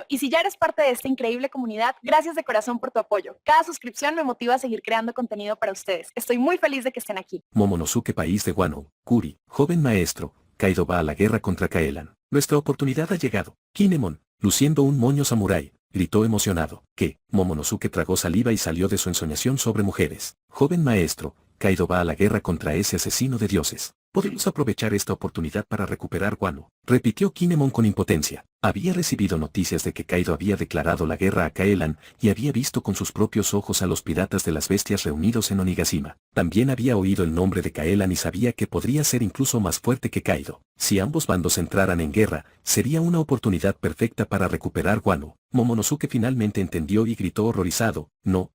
Y si ya eres parte de esta increíble comunidad, gracias de corazón por tu apoyo. Cada suscripción me motiva a seguir creando contenido para ustedes. Estoy muy feliz de que estén aquí. Momonosuke, país de Wano, Kuri, joven maestro, Kaido va a la guerra contra Kaelan. Nuestra oportunidad ha llegado. Kinemon, luciendo un moño samurái, gritó emocionado. ¿Qué? Momonosuke tragó saliva y salió de su ensoñación sobre mujeres. Joven maestro, Kaido va a la guerra contra ese asesino de dioses. Podemos aprovechar esta oportunidad para recuperar Wano, repitió Kinemon con impotencia. Había recibido noticias de que Kaido había declarado la guerra a Kaelan y había visto con sus propios ojos a los piratas de las bestias reunidos en Onigashima. También había oído el nombre de Kaelan y sabía que podría ser incluso más fuerte que Kaido. Si ambos bandos entraran en guerra, sería una oportunidad perfecta para recuperar Wano. Momonosuke finalmente entendió y gritó horrorizado, no,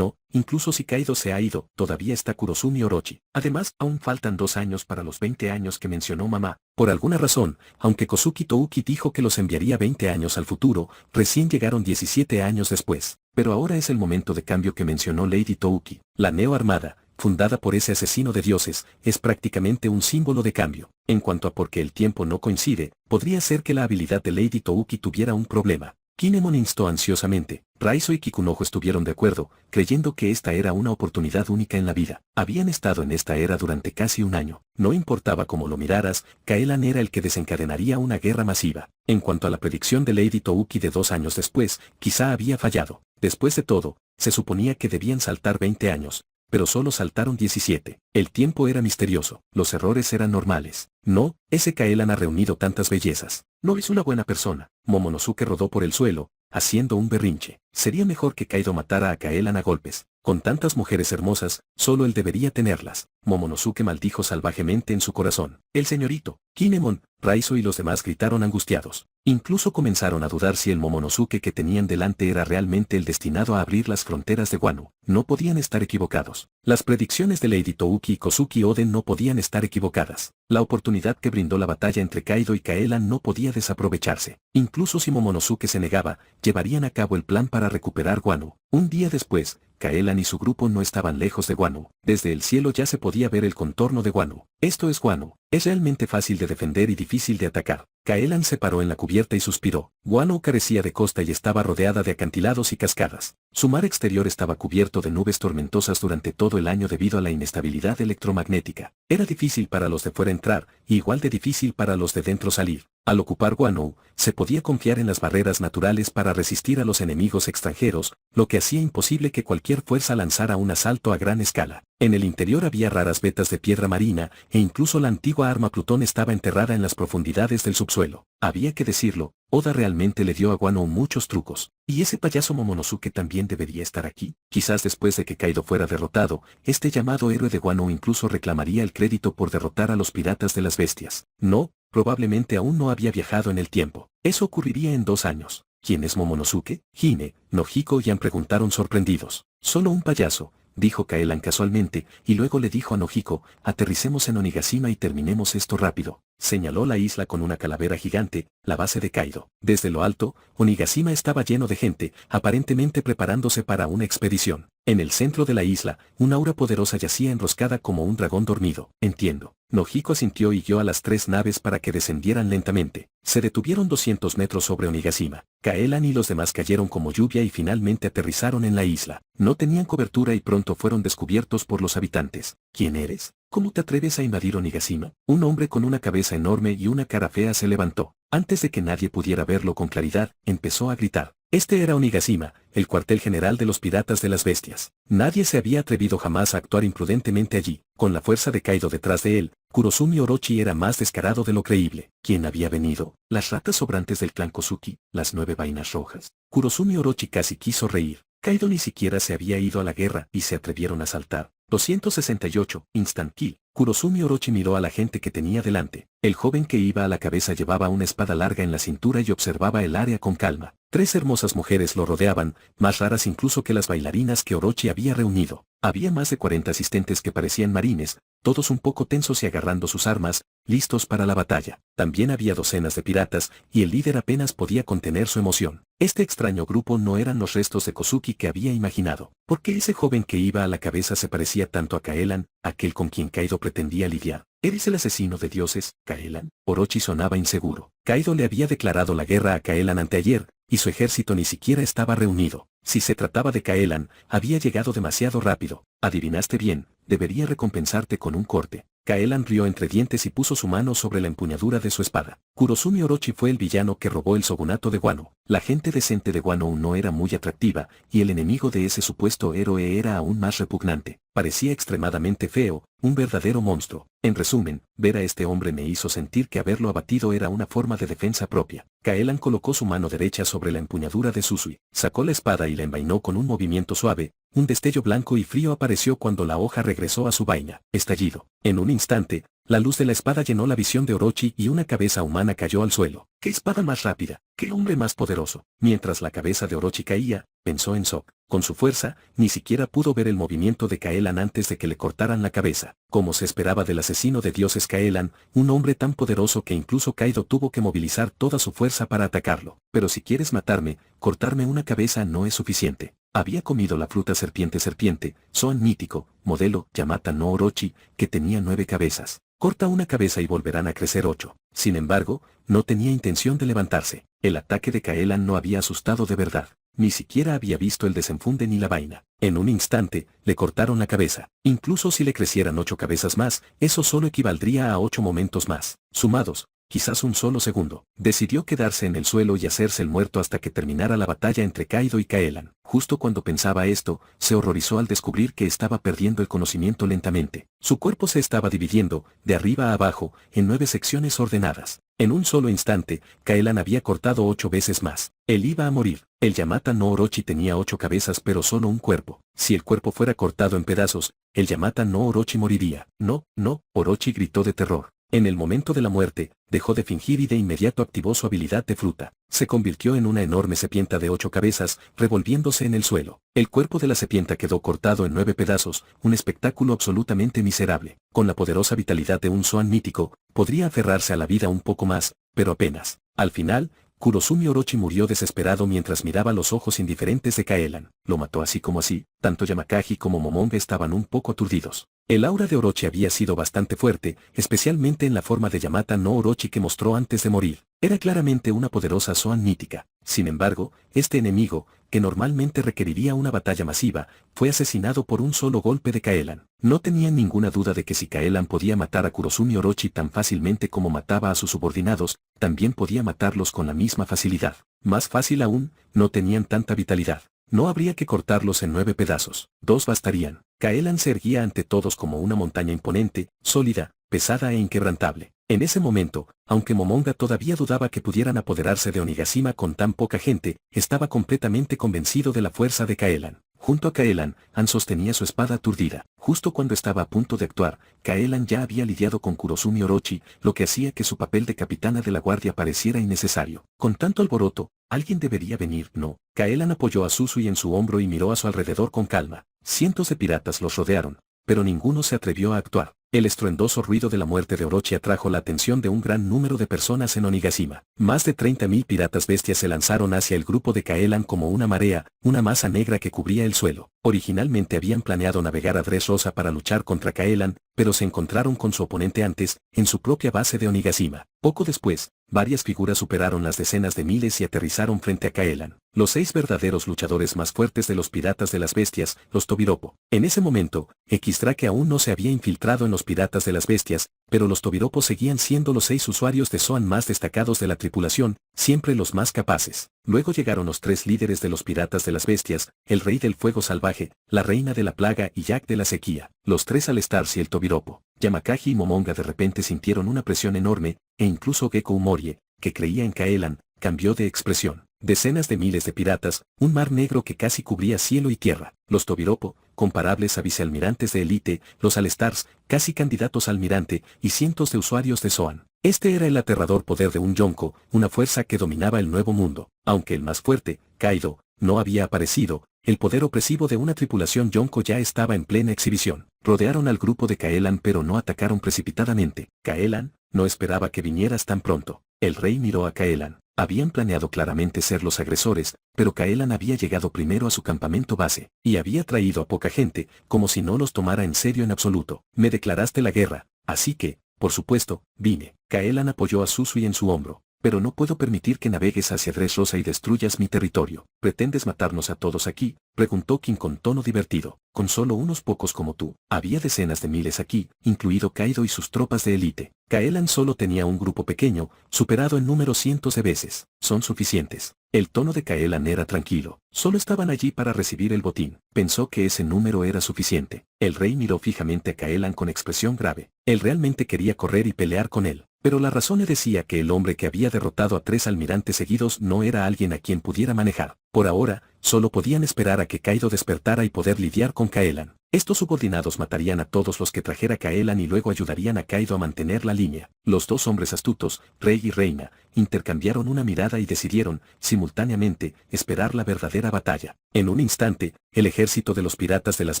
incluso si Kaido se ha ido, todavía está Kurosumi Orochi. Además, aún faltan 2 años para los 20 años que mencionó mamá. Por alguna razón, aunque Kozuki Touki dijo que los enviaría 20 años al futuro, recién llegaron 17 años después. Pero ahora es el momento de cambio que mencionó Lady Touki. La Neo Armada, fundada por ese asesino de dioses, es prácticamente un símbolo de cambio. En cuanto a por qué el tiempo no coincide, podría ser que la habilidad de Lady Touki tuviera un problema. Kinemon instó ansiosamente. Raizo y Kikunojo estuvieron de acuerdo, creyendo que esta era una oportunidad única en la vida. Habían estado en esta era durante casi un año. No importaba cómo lo miraras, Kaelan era el que desencadenaría una guerra masiva. En cuanto a la predicción de Lady Touki de 2 años después, quizá había fallado. Después de todo, se suponía que debían saltar 20 años. Pero solo saltaron 17. El tiempo era misterioso, los errores eran normales. No, ese Kaelan ha reunido tantas bellezas. No es una buena persona. Momonosuke rodó por el suelo, haciendo un berrinche. Sería mejor que Kaido matara a Kaelan a golpes. Con tantas mujeres hermosas, solo él debería tenerlas. Momonosuke maldijo salvajemente en su corazón. El señorito, Kinemon, Raizo y los demás gritaron angustiados. Incluso comenzaron a dudar si el Momonosuke que tenían delante era realmente el destinado a abrir las fronteras de Wano. No podían estar equivocados. Las predicciones de Lady Touki y Kozuki Oden no podían estar equivocadas. La oportunidad que brindó la batalla entre Kaido y Kaelan no podía desaprovecharse. Incluso si Momonosuke se negaba, llevarían a cabo el plan para recuperar Wano. Un día después, Kaelan y su grupo no estaban lejos de Wano. Desde el cielo ya se podía ver el contorno de Wano. Esto es Wano. Es realmente fácil de defender y difícil de atacar. Kaelan se paró en la cubierta y suspiró. Wano carecía de costa y estaba rodeada de acantilados y cascadas. Su mar exterior estaba cubierto de nubes tormentosas durante todo el año debido a la inestabilidad electromagnética. Era difícil para los de fuera entrar, y igual de difícil para los de dentro salir. Al ocupar Wano, se podía confiar en las barreras naturales para resistir a los enemigos extranjeros, lo que hacía imposible que cualquier fuerza lanzara un asalto a gran escala. En el interior había raras vetas de piedra marina, e incluso la antigua arma Plutón estaba enterrada en las profundidades del subsuelo. Había que decirlo, Oda realmente le dio a Wano muchos trucos. ¿Y ese payaso Momonosuke también debería estar aquí? Quizás después de que Kaido fuera derrotado, este llamado héroe de Wano incluso reclamaría el crédito por derrotar a los piratas de las bestias. No, probablemente aún no había viajado en el tiempo. Eso ocurriría en 2 años. ¿Quién es Momonosuke? Hime, Nojiko y An preguntaron sorprendidos. Solo un payaso, dijo Kaelan casualmente, y luego le dijo a Nojiko, aterricemos en Onigashima y terminemos esto rápido. Señaló la isla con una calavera gigante, la base de Kaido. Desde lo alto, Onigashima estaba lleno de gente, aparentemente preparándose para una expedición. En el centro de la isla, una aura poderosa yacía enroscada como un dragón dormido. Entiendo. Nojiko asintió y guió a las 3 naves para que descendieran lentamente. Se detuvieron 200 metros sobre Onigashima. Kaelan y los demás cayeron como lluvia y finalmente aterrizaron en la isla. No tenían cobertura y pronto fueron descubiertos por los habitantes. ¿Quién eres? ¿Cómo te atreves a invadir Onigashima? Un hombre con una cabeza enorme y una cara fea se levantó. Antes de que nadie pudiera verlo con claridad, empezó a gritar. Este era Onigashima, el cuartel general de los piratas de las bestias. Nadie se había atrevido jamás a actuar imprudentemente allí. Con la fuerza de Kaido detrás de él, Kurosumi Orochi era más descarado de lo creíble. ¿Quién había venido? ¿Las ratas sobrantes del clan Kozuki? ¿Las 9 vainas rojas? Kurosumi Orochi casi quiso reír. Kaido ni siquiera se había ido a la guerra y se atrevieron a saltar. 268, Instant Kill. Kurosumi Orochi miró a la gente que tenía delante. El joven que iba a la cabeza llevaba una espada larga en la cintura y observaba el área con calma. 3 hermosas mujeres lo rodeaban, más raras incluso que las bailarinas que Orochi había reunido. Había más de 40 asistentes que parecían marines, todos un poco tensos y agarrando sus armas, listos para la batalla. También había docenas de piratas, y el líder apenas podía contener su emoción. Este extraño grupo no eran los restos de Kozuki que había imaginado. ¿Por qué ese joven que iba a la cabeza se parecía tanto a Kaelan, aquel con quien Kaido pretendía lidiar? ¿Eres el asesino de dioses, Kaelan? Orochi sonaba inseguro. Kaido le había declarado la guerra a Kaelan anteayer, y su ejército ni siquiera estaba reunido. Si se trataba de Kaelan, había llegado demasiado rápido. Adivinaste bien, debería recompensarte con un corte. Kaelan rió entre dientes y puso su mano sobre la empuñadura de su espada. Kurosumi Orochi fue el villano que robó el shogunato de Wano. La gente decente de Wano no era muy atractiva, y el enemigo de ese supuesto héroe era aún más repugnante. Parecía extremadamente feo, un verdadero monstruo. En resumen, ver a este hombre me hizo sentir que haberlo abatido era una forma de defensa propia. Kaelan colocó su mano derecha sobre la empuñadura de Susui, sacó la espada y la envainó con un movimiento suave. Un destello blanco y frío apareció cuando la hoja regresó a su vaina. Estallido. En un instante, la luz de la espada llenó la visión de Orochi y una cabeza humana cayó al suelo. ¡Qué espada más rápida! ¡Qué hombre más poderoso! Mientras la cabeza de Orochi caía, pensó en Sok. Con su fuerza, ni siquiera pudo ver el movimiento de Kaelan antes de que le cortaran la cabeza. Como se esperaba del asesino de dioses Kaelan, un hombre tan poderoso que incluso Kaido tuvo que movilizar toda su fuerza para atacarlo. Pero si quieres matarme, cortarme una cabeza no es suficiente. Había comido la fruta serpiente, Zoan mítico, modelo Yamata no Orochi, que tenía 9 cabezas. Corta una cabeza y volverán a crecer 8. Sin embargo, no tenía intención de levantarse. El ataque de Kaelan no había asustado de verdad. Ni siquiera había visto el desenfunde ni la vaina. En un instante, le cortaron la cabeza. Incluso si le crecieran 8 cabezas más, eso solo equivaldría a 8 momentos más. Sumados, quizás un solo segundo. Decidió quedarse en el suelo y hacerse el muerto hasta que terminara la batalla entre Kaido y Kaelan. Justo cuando pensaba esto, se horrorizó al descubrir que estaba perdiendo el conocimiento lentamente. Su cuerpo se estaba dividiendo, de arriba a abajo, en 9 secciones ordenadas. En un solo instante, Kaelan había cortado 8 veces más. Él iba a morir. El Yamata no Orochi tenía 8 cabezas pero solo un cuerpo. Si el cuerpo fuera cortado en pedazos, el Yamata no Orochi moriría. No, no, Orochi gritó de terror. En el momento de la muerte, dejó de fingir y de inmediato activó su habilidad de fruta. Se convirtió en una enorme serpiente de 8 cabezas, revolviéndose en el suelo. El cuerpo de la serpiente quedó cortado en 9 pedazos, un espectáculo absolutamente miserable. Con la poderosa vitalidad de un Zoan mítico, podría aferrarse a la vida un poco más, pero apenas. Al final, Kurosumi Orochi murió desesperado mientras miraba los ojos indiferentes de Kaelan. Lo mató así como así. Tanto Yamakagi como Momonga estaban un poco aturdidos. El aura de Orochi había sido bastante fuerte, especialmente en la forma de Yamata no Orochi que mostró antes de morir. Era claramente una poderosa Zoan mítica. Sin embargo, este enemigo, que normalmente requeriría una batalla masiva, fue asesinado por un solo golpe de Kaelan. No tenían ninguna duda de que si Kaelan podía matar a Kurosumi Orochi tan fácilmente como mataba a sus subordinados, también podía matarlos con la misma facilidad. Más fácil aún, no tenían tanta vitalidad. No habría que cortarlos en 9 pedazos. 2 bastarían. Kaelan se erguía ante todos como una montaña imponente, sólida, pesada e inquebrantable. En ese momento, aunque Momonga todavía dudaba que pudieran apoderarse de Onigashima con tan poca gente, estaba completamente convencido de la fuerza de Kaelan. Junto a Kaelan, An sostenía su espada aturdida. Justo cuando estaba a punto de actuar, Kaelan ya había lidiado con Kurosumi Orochi, lo que hacía que su papel de capitana de la guardia pareciera innecesario. Con tanto alboroto, alguien debería venir, ¿no? Kaelan apoyó a Susui en su hombro y miró a su alrededor con calma. Cientos de piratas los rodearon, pero ninguno se atrevió a actuar. El estruendoso ruido de la muerte de Orochi atrajo la atención de un gran número de personas en Onigashima. Más de 30.000 piratas bestias se lanzaron hacia el grupo de Kaelan como una marea, una masa negra que cubría el suelo. Originalmente habían planeado navegar a Dressrosa para luchar contra Kaelan, pero se encontraron con su oponente antes, en su propia base de Onigashima. Poco después, varias figuras superaron las decenas de miles y aterrizaron frente a Kaelan. Los 6 verdaderos luchadores más fuertes de los piratas de las bestias, los Tobiropo. En ese momento, X-Drake aún no se había infiltrado en los piratas de las bestias, pero los Tobiropo seguían siendo los 6 usuarios de Zoan más destacados de la tripulación, siempre los más capaces. Luego llegaron los 3 líderes de los piratas de las bestias, el rey del fuego salvaje, la reina de la plaga y Jack de la sequía. Los 3 All-Stars y el Tobiropo. Yamakagi y Momonga de repente sintieron una presión enorme, e incluso Gekko Umorie, que creía en Kaelan, cambió de expresión. Decenas de miles de piratas, un mar negro que casi cubría cielo y tierra. Los Tobiropo, comparables a vicealmirantes de élite, los All-Stars, casi candidatos a almirante, y cientos de usuarios de Zoan. Este era el aterrador poder de un Yonko, una fuerza que dominaba el nuevo mundo. Aunque el más fuerte, Kaido, no había aparecido, el poder opresivo de una tripulación Yonko ya estaba en plena exhibición. Rodearon al grupo de Kaelan pero no atacaron precipitadamente. Kaelan, no esperaba que vinieras tan pronto. El rey miró a Kaelan. Habían planeado claramente ser los agresores, pero Kaelan había llegado primero a su campamento base, y había traído a poca gente, como si no los tomara en serio en absoluto. Me declaraste la guerra, así que, por supuesto, vine. Kaelan apoyó a Susui en su hombro. pero no puedo permitir que navegues hacia Dressrosa y destruyas mi territorio. ¿Pretendes matarnos a todos aquí?, preguntó King con tono divertido. Con solo unos pocos como tú, había decenas de miles aquí, incluido Kaido y sus tropas de élite. Kaelan solo tenía un grupo pequeño, superado en número cientos de veces. Son suficientes. El tono de Kaelan era tranquilo. Solo estaban allí para recibir el botín. Pensó que ese número era suficiente. El rey miró fijamente a Kaelan con expresión grave. Él realmente quería correr y pelear con él. Pero la razón le decía que el hombre que había derrotado a 3 almirantes seguidos no era alguien a quien pudiera manejar. Por ahora, solo podían esperar a que Kaido despertara y poder lidiar con Kaelan. Estos subordinados matarían a todos los que trajera Kaelan y luego ayudarían a Kaido a mantener la línea. Los dos hombres astutos, rey y reina, intercambiaron una mirada y decidieron, simultáneamente, esperar la verdadera batalla. En un instante, el ejército de los piratas de las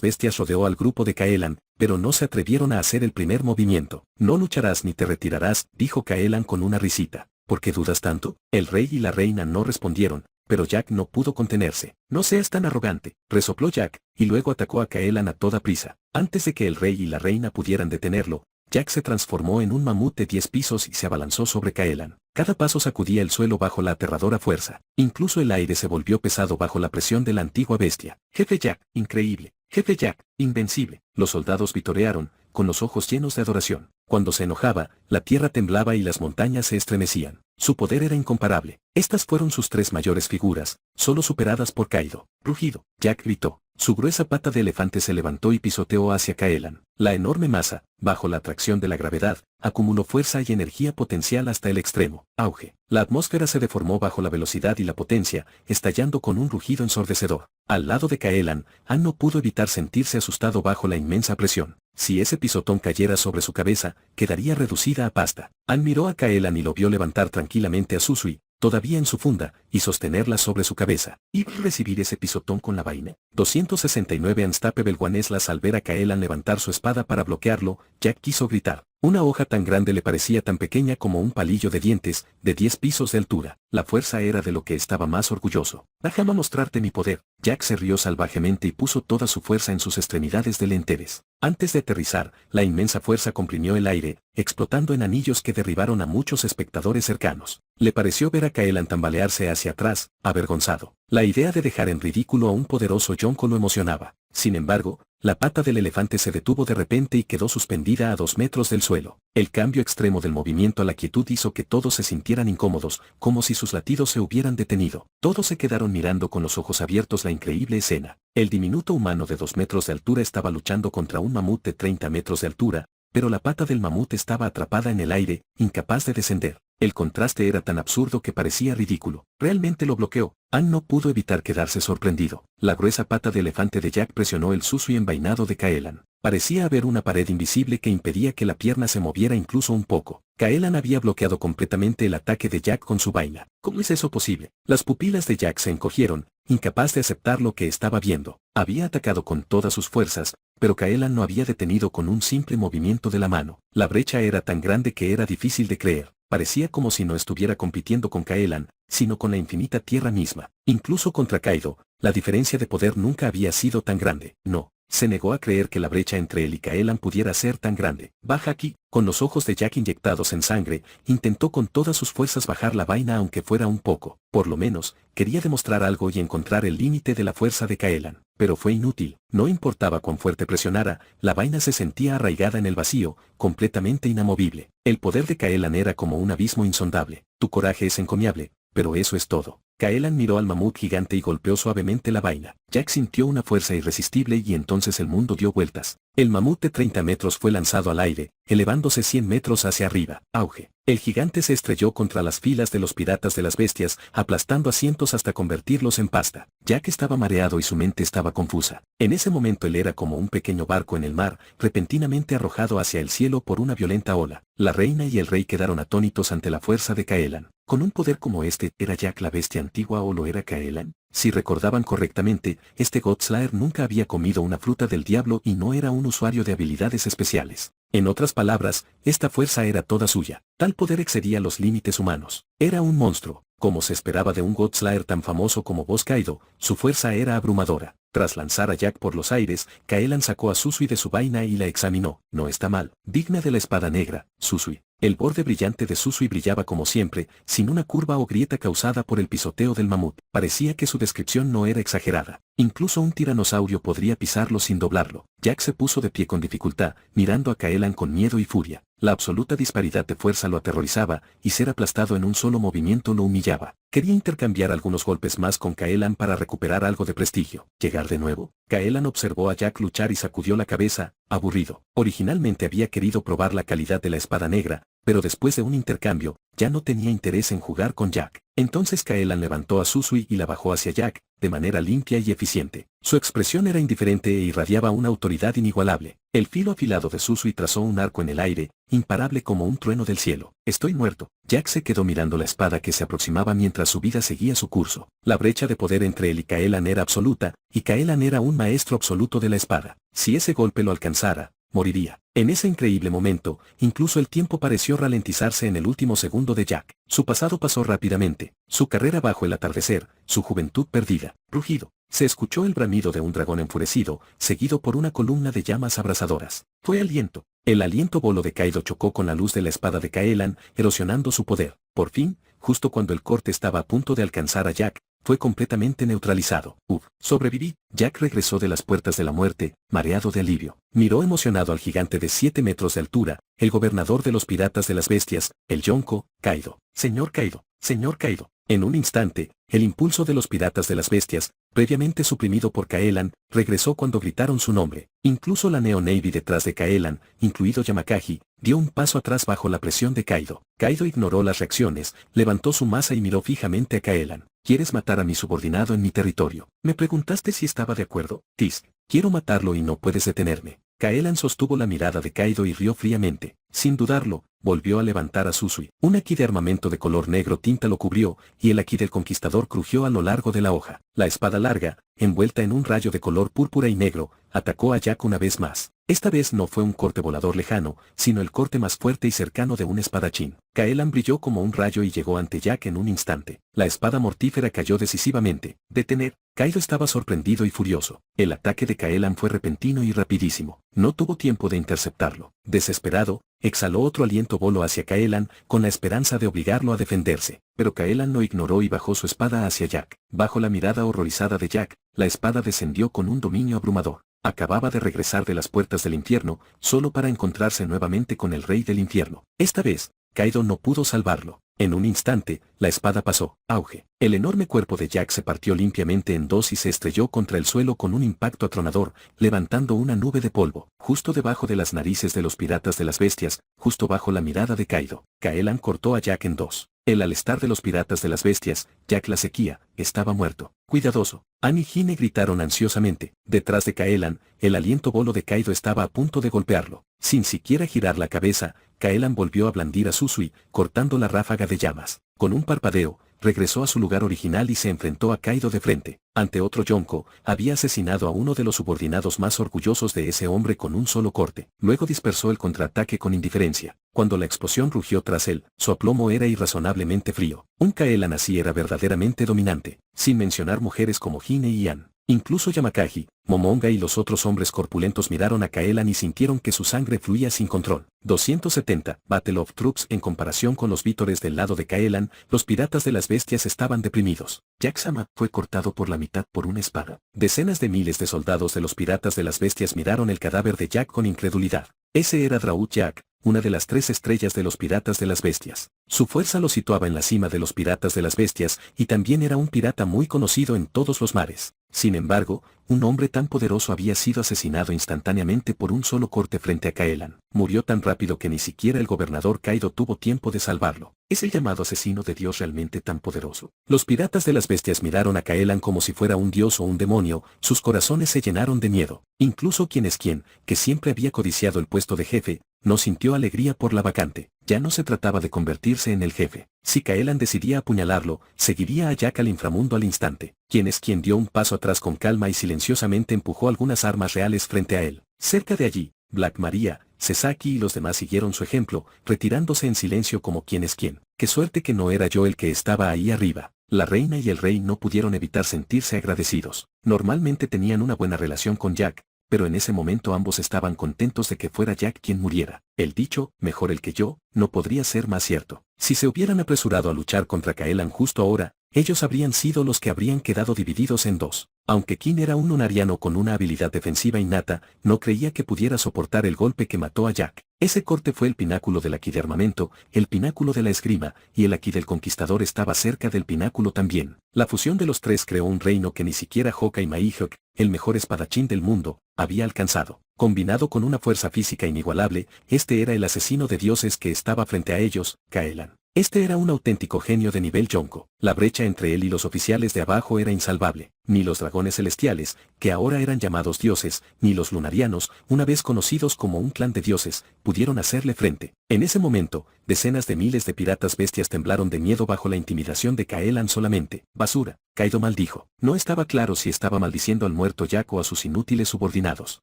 bestias rodeó al grupo de Kaelan, pero no se atrevieron a hacer el primer movimiento. No lucharás ni te retirarás, dijo Kaelan con una risita. ¿Por qué dudas tanto? El rey y la reina no respondieron, pero Jack no pudo contenerse. No seas tan arrogante, resopló Jack, y luego atacó a Kaelan a toda prisa. Antes de que el rey y la reina pudieran detenerlo, Jack se transformó en un mamut de 10 pisos y se abalanzó sobre Kaelan. Cada paso sacudía el suelo bajo la aterradora fuerza. Incluso el aire se volvió pesado bajo la presión de la antigua bestia. Jefe Jack, increíble. Jefe Jack, invencible. Los soldados vitorearon, con los ojos llenos de adoración. Cuando se enojaba, la tierra temblaba y las montañas se estremecían. Su poder era incomparable. Estas fueron sus 3 mayores figuras, solo superadas por Kaido. Rugido. Jack gritó. Su gruesa pata de elefante se levantó y pisoteó hacia Kaelan. La enorme masa, bajo la atracción de la gravedad, acumuló fuerza y energía potencial hasta el extremo. Auge. La atmósfera se deformó bajo la velocidad y la potencia, estallando con un rugido ensordecedor. Al lado de Kaelan, An no pudo evitar sentirse asustado bajo la inmensa presión. Si ese pisotón cayera sobre su cabeza, quedaría reducida a pasta. An miró a Kaelan y lo vio levantar tranquilamente a Susui, todavía en su funda, y sostenerla sobre su cabeza. ¿Y recibir ese pisotón con la vaina? 269 Unstoppable One-Slash. Al ver a Kaelan levantar su espada para bloquearlo, Jack quiso gritar. Una hoja tan grande le parecía tan pequeña como un palillo de dientes, de 10 pisos de altura. La fuerza era de lo que estaba más orgulloso. Déjame mostrarte mi poder. Jack se rió salvajemente y puso toda su fuerza en sus extremidades delanteras. Antes de aterrizar, la inmensa fuerza comprimió el aire, explotando en anillos que derribaron a muchos espectadores cercanos. Le pareció ver a Kaelan tambalearse hacia atrás, avergonzado. La idea de dejar en ridículo a un poderoso Yonko lo emocionaba. Sin embargo, la pata del elefante se detuvo de repente y quedó suspendida a 2 metros del suelo. El cambio extremo del movimiento a la quietud hizo que todos se sintieran incómodos, como si sus latidos se hubieran detenido. Todos se quedaron mirando con los ojos abiertos la increíble escena. El diminuto humano de 2 metros de altura estaba luchando contra un mamut de 30 metros de altura, pero la pata del mamut estaba atrapada en el aire, incapaz de descender. El contraste era tan absurdo que parecía ridículo. Realmente lo bloqueó. An no pudo evitar quedarse sorprendido. La gruesa pata de elefante de Jack presionó el susui envainado de Kaelan. Parecía haber una pared invisible que impedía que la pierna se moviera incluso un poco. Kaelan había bloqueado completamente el ataque de Jack con su vaina. ¿Cómo es eso posible? Las pupilas de Jack se encogieron, incapaz de aceptar lo que estaba viendo. Había atacado con todas sus fuerzas, pero Kaelan no había detenido con un simple movimiento de la mano. La brecha era tan grande que era difícil de creer. Parecía como si no estuviera compitiendo con Kaelan, sino con la infinita tierra misma. Incluso contra Kaido, la diferencia de poder nunca había sido tan grande. No, se negó a creer que la brecha entre él y Kaelan pudiera ser tan grande. Baja aquí. Con los ojos de Jack inyectados en sangre, intentó con todas sus fuerzas bajar la vaina aunque fuera un poco. Por lo menos, quería demostrar algo y encontrar el límite de la fuerza de Kaelan. Pero fue inútil. No importaba cuán fuerte presionara, la vaina se sentía arraigada en el vacío, completamente inamovible. El poder de Kaelan era como un abismo insondable. Tu coraje es encomiable, pero eso es todo. Kaelan miró al mamut gigante y golpeó suavemente la vaina. Jack sintió una fuerza irresistible y entonces el mundo dio vueltas. El mamut de 30 metros fue lanzado al aire, elevándose 100 metros hacia arriba. Auge. El gigante se estrelló contra las filas de los piratas de las bestias, aplastando a cientos hasta convertirlos en pasta. Jack estaba mareado y su mente estaba confusa. En ese momento él era como un pequeño barco en el mar, repentinamente arrojado hacia el cielo por una violenta ola. La reina y el rey quedaron atónitos ante la fuerza de Kaelan. Con un poder como este, ¿era Jack la bestia antigua o lo era Kaelan? Si recordaban correctamente, este Godslayer nunca había comido una fruta del diablo y no era un usuario de habilidades especiales. En otras palabras, esta fuerza era toda suya. Tal poder excedía los límites humanos. Era un monstruo. Como se esperaba de un Godslayer tan famoso como Boss Kaido, su fuerza era abrumadora. Tras lanzar a Jack por los aires, Kaelan sacó a Susui de su vaina y la examinó. No está mal. Digna de la espada negra, Susui. El borde brillante de Susui brillaba como siempre, sin una curva o grieta causada por el pisoteo del mamut. Parecía que su descripción no era exagerada. Incluso un tiranosaurio podría pisarlo sin doblarlo. Jack se puso de pie con dificultad, mirando a Kaelan con miedo y furia. La absoluta disparidad de fuerza lo aterrorizaba, y ser aplastado en un solo movimiento lo humillaba. Quería intercambiar algunos golpes más con Kaelan para recuperar algo de prestigio. ¿Llegar de nuevo? Kaelan observó a Jack luchar y sacudió la cabeza, aburrido. Originalmente había querido probar la calidad de la espada negra, pero después de un intercambio, ya no tenía interés en jugar con Jack. Entonces Kaelan levantó a Susui y la bajó hacia Jack, de manera limpia y eficiente. Su expresión era indiferente e irradiaba una autoridad inigualable. El filo afilado de Susui trazó un arco en el aire, imparable como un trueno del cielo. Estoy muerto. Jack se quedó mirando la espada que se aproximaba mientras su vida seguía su curso. La brecha de poder entre él y Kaelan era absoluta, y Kaelan era un maestro absoluto de la espada. Si ese golpe lo alcanzara, moriría. En ese increíble momento, incluso el tiempo pareció ralentizarse en el último segundo de Jack. Su pasado pasó rápidamente, su carrera bajo el atardecer, su juventud perdida. Rugido. Se escuchó el bramido de un dragón enfurecido, seguido por una columna de llamas abrasadoras. Fue aliento. El aliento bolo de Kaido chocó con la luz de la espada de Kaelan, erosionando su poder. Por fin, justo cuando el corte estaba a punto de alcanzar a Jack, fue completamente neutralizado. Sobreviví. Jack regresó de las puertas de la muerte, mareado de alivio. Miró emocionado al gigante de 7 metros de altura, el gobernador de los piratas de las bestias, el Yonko, Kaido. Señor Kaido, señor Kaido. En un instante, el impulso de los piratas de las bestias, previamente suprimido por Kaelan, regresó cuando gritaron su nombre. Incluso la Neo Navy detrás de Kaelan, incluido Yamakagi, dio un paso atrás bajo la presión de Kaido. Kaido ignoró las reacciones, levantó su masa y miró fijamente a Kaelan. ¿Quieres matar a mi subordinado en mi territorio? Me preguntaste si estaba de acuerdo. Tisk. Quiero matarlo y no puedes detenerme. Kaelan sostuvo la mirada de Kaido y rió fríamente. Sin dudarlo, volvió a levantar a Susui. Un haki de armamento de color negro tinta lo cubrió, y el haki del conquistador crujió a lo largo de la hoja. La espada larga, envuelta en un rayo de color púrpura y negro, atacó a Jack una vez más. Esta vez no fue un corte volador lejano, sino el corte más fuerte y cercano de un espadachín. Kaelan brilló como un rayo y llegó ante Jack en un instante. La espada mortífera cayó decisivamente. Detener. Kaido estaba sorprendido y furioso. El ataque de Kaelan fue repentino y rapidísimo. No tuvo tiempo de interceptarlo. Desesperado, exhaló otro aliento bolo hacia Kaelan, con la esperanza de obligarlo a defenderse. Pero Kaelan lo ignoró y bajó su espada hacia Jack. Bajo la mirada horrorizada de Jack, la espada descendió con un dominio abrumador. Acababa de regresar de las puertas del infierno, solo para encontrarse nuevamente con el rey del infierno. Esta vez, Kaido no pudo salvarlo. En un instante, la espada pasó. Auge. El enorme cuerpo de Jack se partió limpiamente en dos y se estrelló contra el suelo con un impacto atronador, levantando una nube de polvo. Justo debajo de las narices de los piratas de las bestias, justo bajo la mirada de Kaido, Kaelan cortó a Jack en dos. El alestar de los piratas de las bestias, Jack la sequía, estaba muerto. Cuidadoso. Anne y Hine gritaron ansiosamente. Detrás de Kaelan, el aliento bolo de Kaido estaba a punto de golpearlo. Sin siquiera girar la cabeza, Kaelan volvió a blandir a Susui, cortando la ráfaga de llamas. Con un parpadeo, regresó a su lugar original y se enfrentó a Kaido de frente. Ante otro Yonko, había asesinado a uno de los subordinados más orgullosos de ese hombre con un solo corte. Luego dispersó el contraataque con indiferencia. Cuando la explosión rugió tras él, su aplomo era irrazonablemente frío. Un Kaelan así era verdaderamente dominante, sin mencionar mujeres como Hine y Anne. Incluso Yamakagi, Momonga y los otros hombres corpulentos miraron a Kaelan y sintieron que su sangre fluía sin control. 270. Battle of Troops. En comparación con los vítores del lado de Kaelan, los piratas de las bestias estaban deprimidos. Jack-sama fue cortado por la mitad por una espada. Decenas de miles de soldados de los piratas de las bestias miraron el cadáver de Jack con incredulidad. Ese era Drought Jack, una de las 3 estrellas de los piratas de las bestias. Su fuerza lo situaba en la cima de los piratas de las bestias y también era un pirata muy conocido en todos los mares. Sin embargo, un hombre tan poderoso había sido asesinado instantáneamente por un solo corte frente a Kaelan. Murió tan rápido que ni siquiera el gobernador Kaido tuvo tiempo de salvarlo. ¿Es el llamado asesino de Dios realmente tan poderoso? Los piratas de las bestias miraron a Kaelan como si fuera un dios o un demonio, sus corazones se llenaron de miedo. Incluso quien, que siempre había codiciado el puesto de jefe, no sintió alegría por la vacante. Ya no se trataba de convertirse en el jefe. Si Kaelan decidía apuñalarlo, seguiría a Jack al inframundo al instante. Quien dio un paso atrás con calma y silenciosamente empujó algunas armas reales frente a él. Cerca de allí, Black Maria, Sasaki y los demás siguieron su ejemplo, retirándose en silencio como quien. Qué suerte que no era yo el que estaba ahí arriba. La reina y el rey no pudieron evitar sentirse agradecidos. Normalmente tenían una buena relación con Jack, pero en ese momento ambos estaban contentos de que fuera Jack quien muriera. El dicho, mejor el que yo, no podría ser más cierto. Si se hubieran apresurado a luchar contra Caellan justo ahora, ellos habrían sido los que habrían quedado divididos en dos. Aunque King era un lunariano con una habilidad defensiva innata, no creía que pudiera soportar el golpe que mató a Jack. Ese corte fue el pináculo del Aki de armamento, el pináculo de la esgrima, y el Aki del conquistador estaba cerca del pináculo también. La fusión de los tres creó un reino que ni siquiera Hawkeye Maihawk, el mejor espadachín del mundo, había alcanzado. Combinado con una fuerza física inigualable, este era el asesino de dioses que estaba frente a ellos, Caellan. Este era un auténtico genio de nivel Yonko. La brecha entre él y los oficiales de abajo era insalvable. Ni los dragones celestiales, que ahora eran llamados dioses, ni los lunarianos, una vez conocidos como un clan de dioses, pudieron hacerle frente. En ese momento, decenas de miles de piratas bestias temblaron de miedo bajo la intimidación de Caellan solamente. Basura, Kaido maldijo. No estaba claro si estaba maldiciendo al muerto Jack o a sus inútiles subordinados.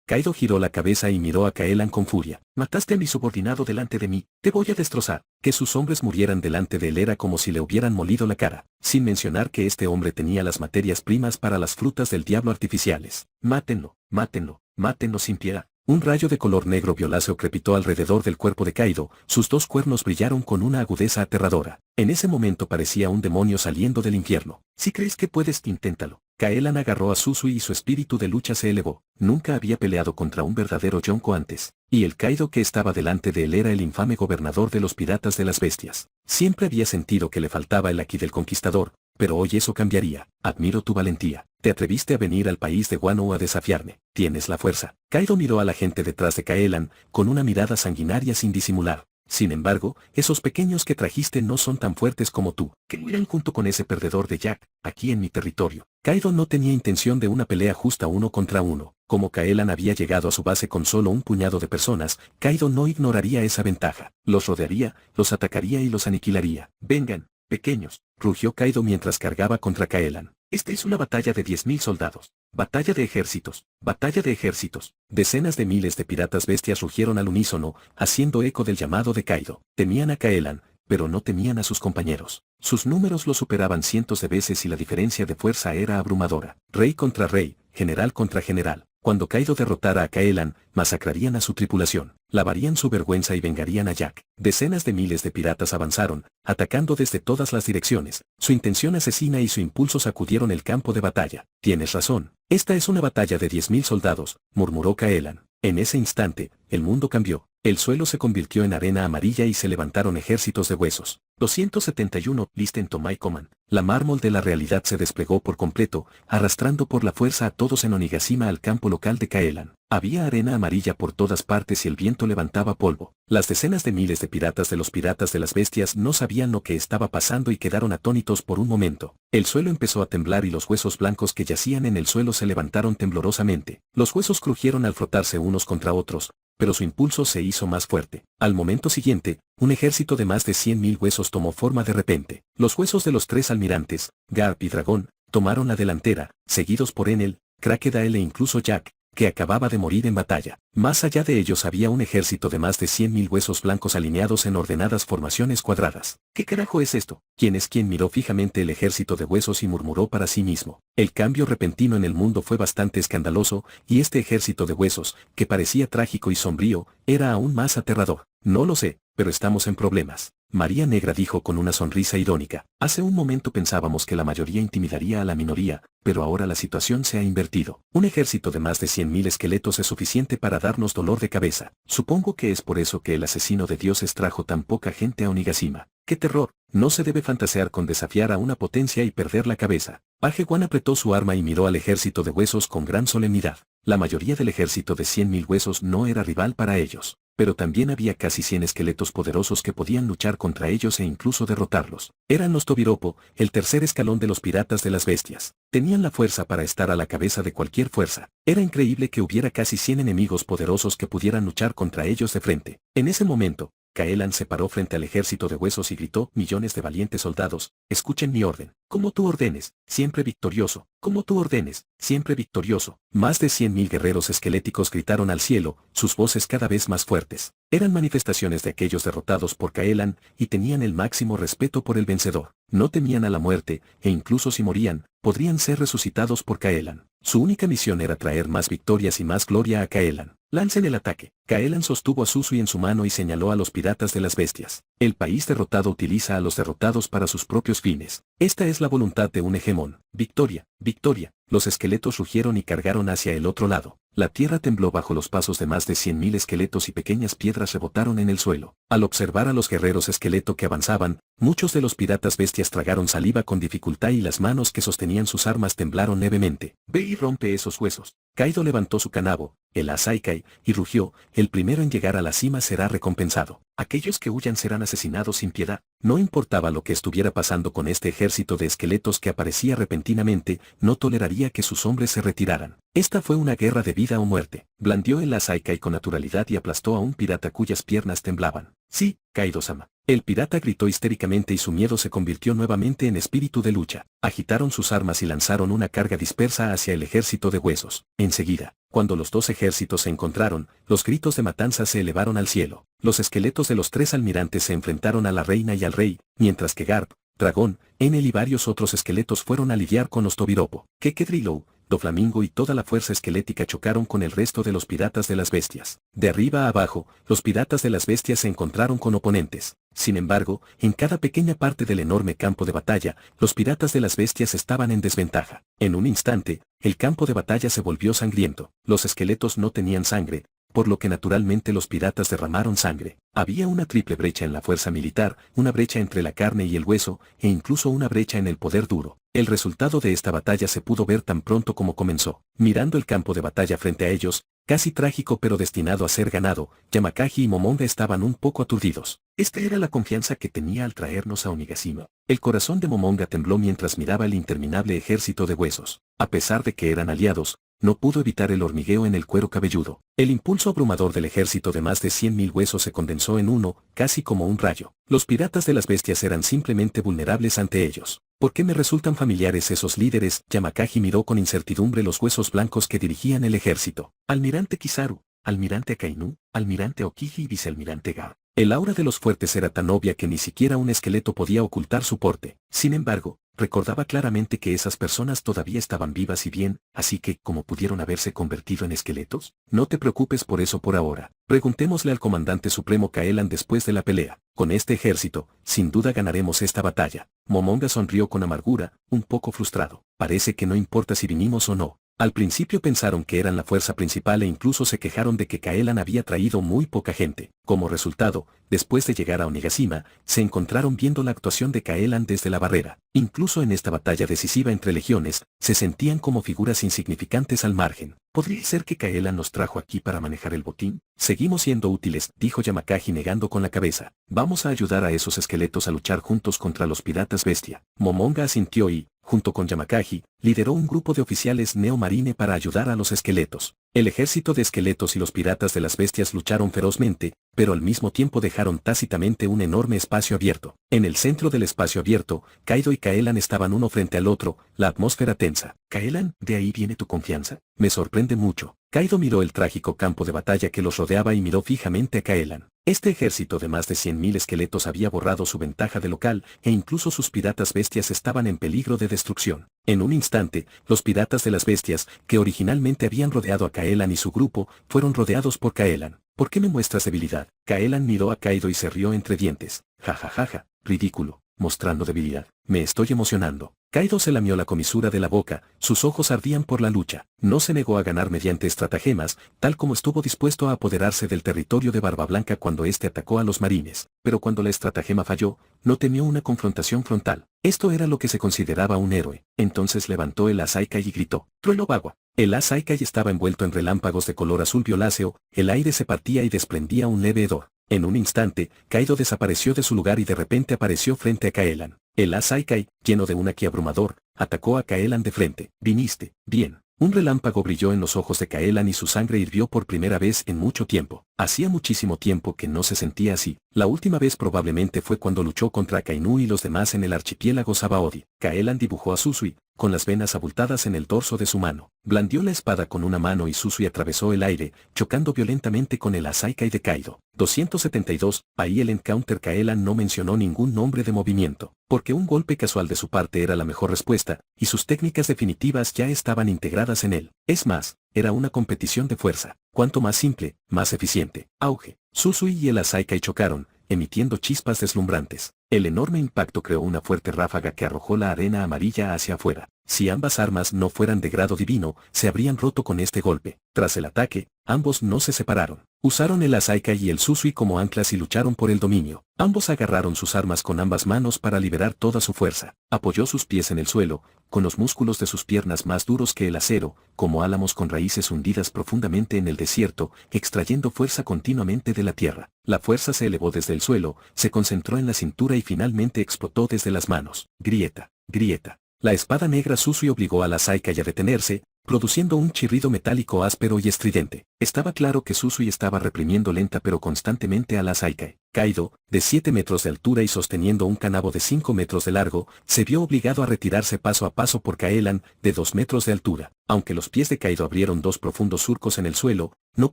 Kaido giró la cabeza y miró a Caellan con furia. Mataste a mi subordinado delante de mí, te voy a destrozar. Que sus hombres murieran delante de él era como si le hubieran molido la cara, sin mencionar que este hombre tenía las materias primas para las frutas del diablo artificiales. Mátenlo, mátenlo, mátenlo sin piedad. Un rayo de color negro violáceo crepitó alrededor del cuerpo de Kaido, sus dos cuernos brillaron con una agudeza aterradora. En ese momento parecía un demonio saliendo del infierno. Si crees que puedes, inténtalo. Caellan agarró a Susui y su espíritu de lucha se elevó. Nunca había peleado contra un verdadero Yonko antes. Y el Kaido que estaba delante de él era el infame gobernador de los piratas de las bestias. Siempre había sentido que le faltaba el Aki del conquistador, pero hoy eso cambiaría. Admiro tu valentía. Te atreviste a venir al país de Wano a desafiarme. Tienes la fuerza. Kaido miró a la gente detrás de Caellan, con una mirada sanguinaria sin disimular. Sin embargo, esos pequeños que trajiste no son tan fuertes como tú, que mueran junto con ese perdedor de Jack, aquí en mi territorio. Kaido no tenía intención de una pelea justa uno contra uno. Como Caellan había llegado a su base con solo un puñado de personas, Kaido no ignoraría esa ventaja. Los rodearía, los atacaría y los aniquilaría. Vengan, pequeños, rugió Kaido mientras cargaba contra Caellan. Esta es una batalla de 10.000 soldados. Batalla de ejércitos. Batalla de ejércitos. Decenas de miles de piratas bestias rugieron al unísono, haciendo eco del llamado de Kaido. Temían a Caellan, pero no temían a sus compañeros. Sus números lo superaban cientos de veces y la diferencia de fuerza era abrumadora. Rey contra rey, general contra general. Cuando Kaido derrotara a Caellan, masacrarían a su tripulación, lavarían su vergüenza y vengarían a Jack. Decenas de miles de piratas avanzaron, atacando desde todas las direcciones. Su intención asesina y su impulso sacudieron el campo de batalla. Tienes razón. Esta es una batalla de 10.000 soldados, murmuró Caellan. En ese instante, el mundo cambió. El suelo se convirtió en arena amarilla y se levantaron ejércitos de huesos. 271, Listen to my command. La mármol de la realidad se desplegó por completo, arrastrando por la fuerza a todos en Onigashima al campo local de Caellan. Había arena amarilla por todas partes y el viento levantaba polvo. Las decenas de miles de piratas de los piratas de las bestias no sabían lo que estaba pasando y quedaron atónitos por un momento. El suelo empezó a temblar y los huesos blancos que yacían en el suelo se levantaron temblorosamente. Los huesos crujieron al frotarse unos contra otros, pero su impulso se hizo más fuerte. Al momento siguiente, un ejército de más de 100.000 huesos tomó forma de repente. Los huesos de los tres almirantes, Garp y Dragón, tomaron la delantera, seguidos por Enel, Crocodile e incluso Jack, que acababa de morir en batalla. Más allá de ellos había un ejército de más de 100.000 huesos blancos alineados en ordenadas formaciones cuadradas. ¿Qué carajo es esto? ¿Quién es quien miró fijamente el ejército de huesos y murmuró para sí mismo? El cambio repentino en el mundo fue bastante escandaloso, y este ejército de huesos, que parecía trágico y sombrío, era aún más aterrador. No lo sé, pero estamos en problemas. María Negra dijo con una sonrisa irónica. Hace un momento pensábamos que la mayoría intimidaría a la minoría, pero ahora la situación se ha invertido. Un ejército de más de 100.000 esqueletos es suficiente para darnos dolor de cabeza. Supongo que es por eso que el asesino de dioses trajo tan poca gente a Onigashima. ¡Qué terror! No se debe fantasear con desafiar a una potencia y perder la cabeza. Paje Juan apretó su arma y miró al ejército de huesos con gran solemnidad. La mayoría del ejército de 100.000 huesos no era rival para ellos, pero también había casi 100 esqueletos poderosos que podían luchar contra ellos e incluso derrotarlos. Eran los Tobiropo, el tercer escalón de los piratas de las bestias. Tenían la fuerza para estar a la cabeza de cualquier fuerza. Era increíble que hubiera casi 100 enemigos poderosos que pudieran luchar contra ellos de frente. En ese momento, Caellan se paró frente al ejército de huesos y gritó: millones de valientes soldados, escuchen mi orden. Como tú ordenes, siempre victorioso. Como tú ordenes, siempre victorioso. Más de 100.000 guerreros esqueléticos gritaron al cielo, sus voces cada vez más fuertes. Eran manifestaciones de aquellos derrotados por Caellan, y tenían el máximo respeto por el vencedor. No temían a la muerte, e incluso si morían, podrían ser resucitados por Kaelan. Su única misión era traer más victorias y más gloria a Kaelan. Lancen el ataque. Kaelan sostuvo a Susui en su mano y señaló a los piratas de las bestias. El país derrotado utiliza a los derrotados para sus propios fines. Esta es la voluntad de un hegemón. Victoria, victoria. Los esqueletos rugieron y cargaron hacia el otro lado. La tierra tembló bajo los pasos de más de 100.000 esqueletos y pequeñas piedras rebotaron en el suelo. Al observar a los guerreros esqueleto que avanzaban, muchos de los piratas bestias tragaron saliva con dificultad y las manos que sostenían sus armas temblaron levemente. Ve y rompe esos huesos. Kaido levantó su kanabo, el Asaikai, y rugió, el primero en llegar a la cima será recompensado. Aquellos que huyan serán asesinados sin piedad. No importaba lo que estuviera pasando con este ejército de esqueletos que aparecía repentinamente, no toleraría que sus hombres se retiraran. Esta fue una guerra de vida o muerte. Blandió el Asaikai con naturalidad y aplastó a un pirata cuyas piernas temblaban. Sí, Kaido-sama. El pirata gritó histéricamente y su miedo se convirtió nuevamente en espíritu de lucha. Agitaron sus armas y lanzaron una carga dispersa hacia el ejército de huesos. Enseguida, cuando los dos ejércitos se encontraron, los gritos de matanza se elevaron al cielo. Los esqueletos de los tres almirantes se enfrentaron a la reina y al rey, mientras que Garp, Dragón, Enel y varios otros esqueletos fueron a lidiar con los Tobiropo. Kekedrilou, Doflamingo y toda la fuerza esquelética chocaron con el resto de los piratas de las bestias. De arriba a abajo, los piratas de las bestias se encontraron con oponentes. Sin embargo, en cada pequeña parte del enorme campo de batalla, los piratas de las bestias estaban en desventaja. En un instante, el campo de batalla se volvió sangriento. Los esqueletos no tenían sangre, por lo que naturalmente los piratas derramaron sangre. Había una triple brecha en la fuerza militar, una brecha entre la carne y el hueso, e incluso una brecha en el poder duro. El resultado de esta batalla se pudo ver tan pronto como comenzó. Mirando el campo de batalla frente a ellos, casi trágico pero destinado a ser ganado, Yamakagi y Momonga estaban un poco aturdidos. Esta era la confianza que tenía al traernos a Onigashima. El corazón de Momonga tembló mientras miraba el interminable ejército de huesos. A pesar de que eran aliados, no pudo evitar el hormigueo en el cuero cabelludo. El impulso abrumador del ejército de más de 100.000 huesos se condensó en uno, casi como un rayo. Los piratas de las bestias eran simplemente vulnerables ante ellos. ¿Por qué me resultan familiares esos líderes? Yamakagi miró con incertidumbre los huesos blancos que dirigían el ejército. Almirante Kizaru, Almirante Akainu, Almirante Okiji y Vicealmirante Garp. El aura de los fuertes era tan obvia que ni siquiera un esqueleto podía ocultar su porte. Sin embargo, recordaba claramente que esas personas todavía estaban vivas y bien, así que, ¿cómo pudieron haberse convertido en esqueletos? No te preocupes por eso por ahora. Preguntémosle al comandante supremo Kaelan después de la pelea. Con este ejército, sin duda ganaremos esta batalla. Momonga sonrió con amargura, un poco frustrado. Parece que no importa si vinimos o no. Al principio pensaron que eran la fuerza principal e incluso se quejaron de que Kaelan había traído muy poca gente. Como resultado, después de llegar a Onigashima, se encontraron viendo la actuación de Kaelan desde la barrera. Incluso en esta batalla decisiva entre legiones, se sentían como figuras insignificantes al margen. ¿Podría ser que Kaelan nos trajo aquí para manejar el botín? Seguimos siendo útiles, dijo Yamakagi negando con la cabeza. Vamos a ayudar a esos esqueletos a luchar juntos contra los piratas bestia. Momonga asintió y, junto con Yamakagi, lideró un grupo de oficiales neomarine para ayudar a los esqueletos. El ejército de esqueletos y los piratas de las bestias lucharon ferozmente, pero al mismo tiempo dejaron tácitamente un enorme espacio abierto. En el centro del espacio abierto, Kaido y Kaelan estaban uno frente al otro, la atmósfera tensa. Kaelan, ¿de ahí viene tu confianza? Me sorprende mucho. Kaido miró el trágico campo de batalla que los rodeaba y miró fijamente a Kaelan. Este ejército de más de 100.000 esqueletos había borrado su ventaja de local, e incluso sus piratas bestias estaban en peligro de destrucción. En un instante, los piratas de las bestias, que originalmente habían rodeado a Kaelan y su grupo, fueron rodeados por Kaelan. ¿Por qué me muestras debilidad? Kaelan miró a Kaido y se rió entre dientes. Ja, ridículo, mostrando debilidad. Me estoy emocionando. Kaido se lamió la comisura de la boca, sus ojos ardían por la lucha. No se negó a ganar mediante estratagemas, tal como estuvo dispuesto a apoderarse del territorio de Barba Blanca cuando éste atacó a los marines. Pero cuando la estratagema falló, no temió una confrontación frontal. Esto era lo que se consideraba un héroe. Entonces levantó el Asaikai y gritó: ¡Trueno Bagua! El Asaikai estaba envuelto en relámpagos de color azul violáceo, el aire se partía y desprendía un leve hedor. En un instante, Kaido desapareció de su lugar y de repente apareció frente a Kaelan. El Asaikai, lleno de un ki abrumador, atacó a Kaelan de frente. Viniste, bien. Un relámpago brilló en los ojos de Kaelan y su sangre hirvió por primera vez en mucho tiempo. Hacía muchísimo tiempo que no se sentía así. La última vez probablemente fue cuando luchó contra Akainu y los demás en el archipiélago Sabaody. Kaelan dibujó a Susui, con las venas abultadas en el dorso de su mano. Blandió la espada con una mano y Susui atravesó el aire, chocando violentamente con el Asaikai de Kaido. 272. Ahí el encounter Kaelan no mencionó ningún nombre de movimiento, porque un golpe casual de su parte era la mejor respuesta, y sus técnicas definitivas ya estaban integradas en él. Es más, era una competición de fuerza. Cuanto más simple, más eficiente. Auge. Susui y el Asaikai chocaron, emitiendo chispas deslumbrantes. El enorme impacto creó una fuerte ráfaga que arrojó la arena amarilla hacia afuera. Si ambas armas no fueran de grado divino, se habrían roto con este golpe. Tras el ataque, ambos no se separaron. Usaron el Asaikai y el Susui como anclas y lucharon por el dominio. Ambos agarraron sus armas con ambas manos para liberar toda su fuerza. Apoyó sus pies en el suelo, con los músculos de sus piernas más duros que el acero, como álamos con raíces hundidas profundamente en el desierto, extrayendo fuerza continuamente de la tierra. La fuerza se elevó desde el suelo, se concentró en la cintura y finalmente explotó desde las manos. Grieta, grieta. La espada negra Susui obligó a la Asaikai a detenerse, produciendo un chirrido metálico áspero y estridente. Estaba claro que Susui estaba reprimiendo lenta pero constantemente a la Asaikai. Kaido, de 7 metros de altura y sosteniendo un kanabo de 5 metros de largo, se vio obligado a retirarse paso a paso por Kaelan, de 2 metros de altura. Aunque los pies de Kaido abrieron 2 profundos surcos en el suelo, no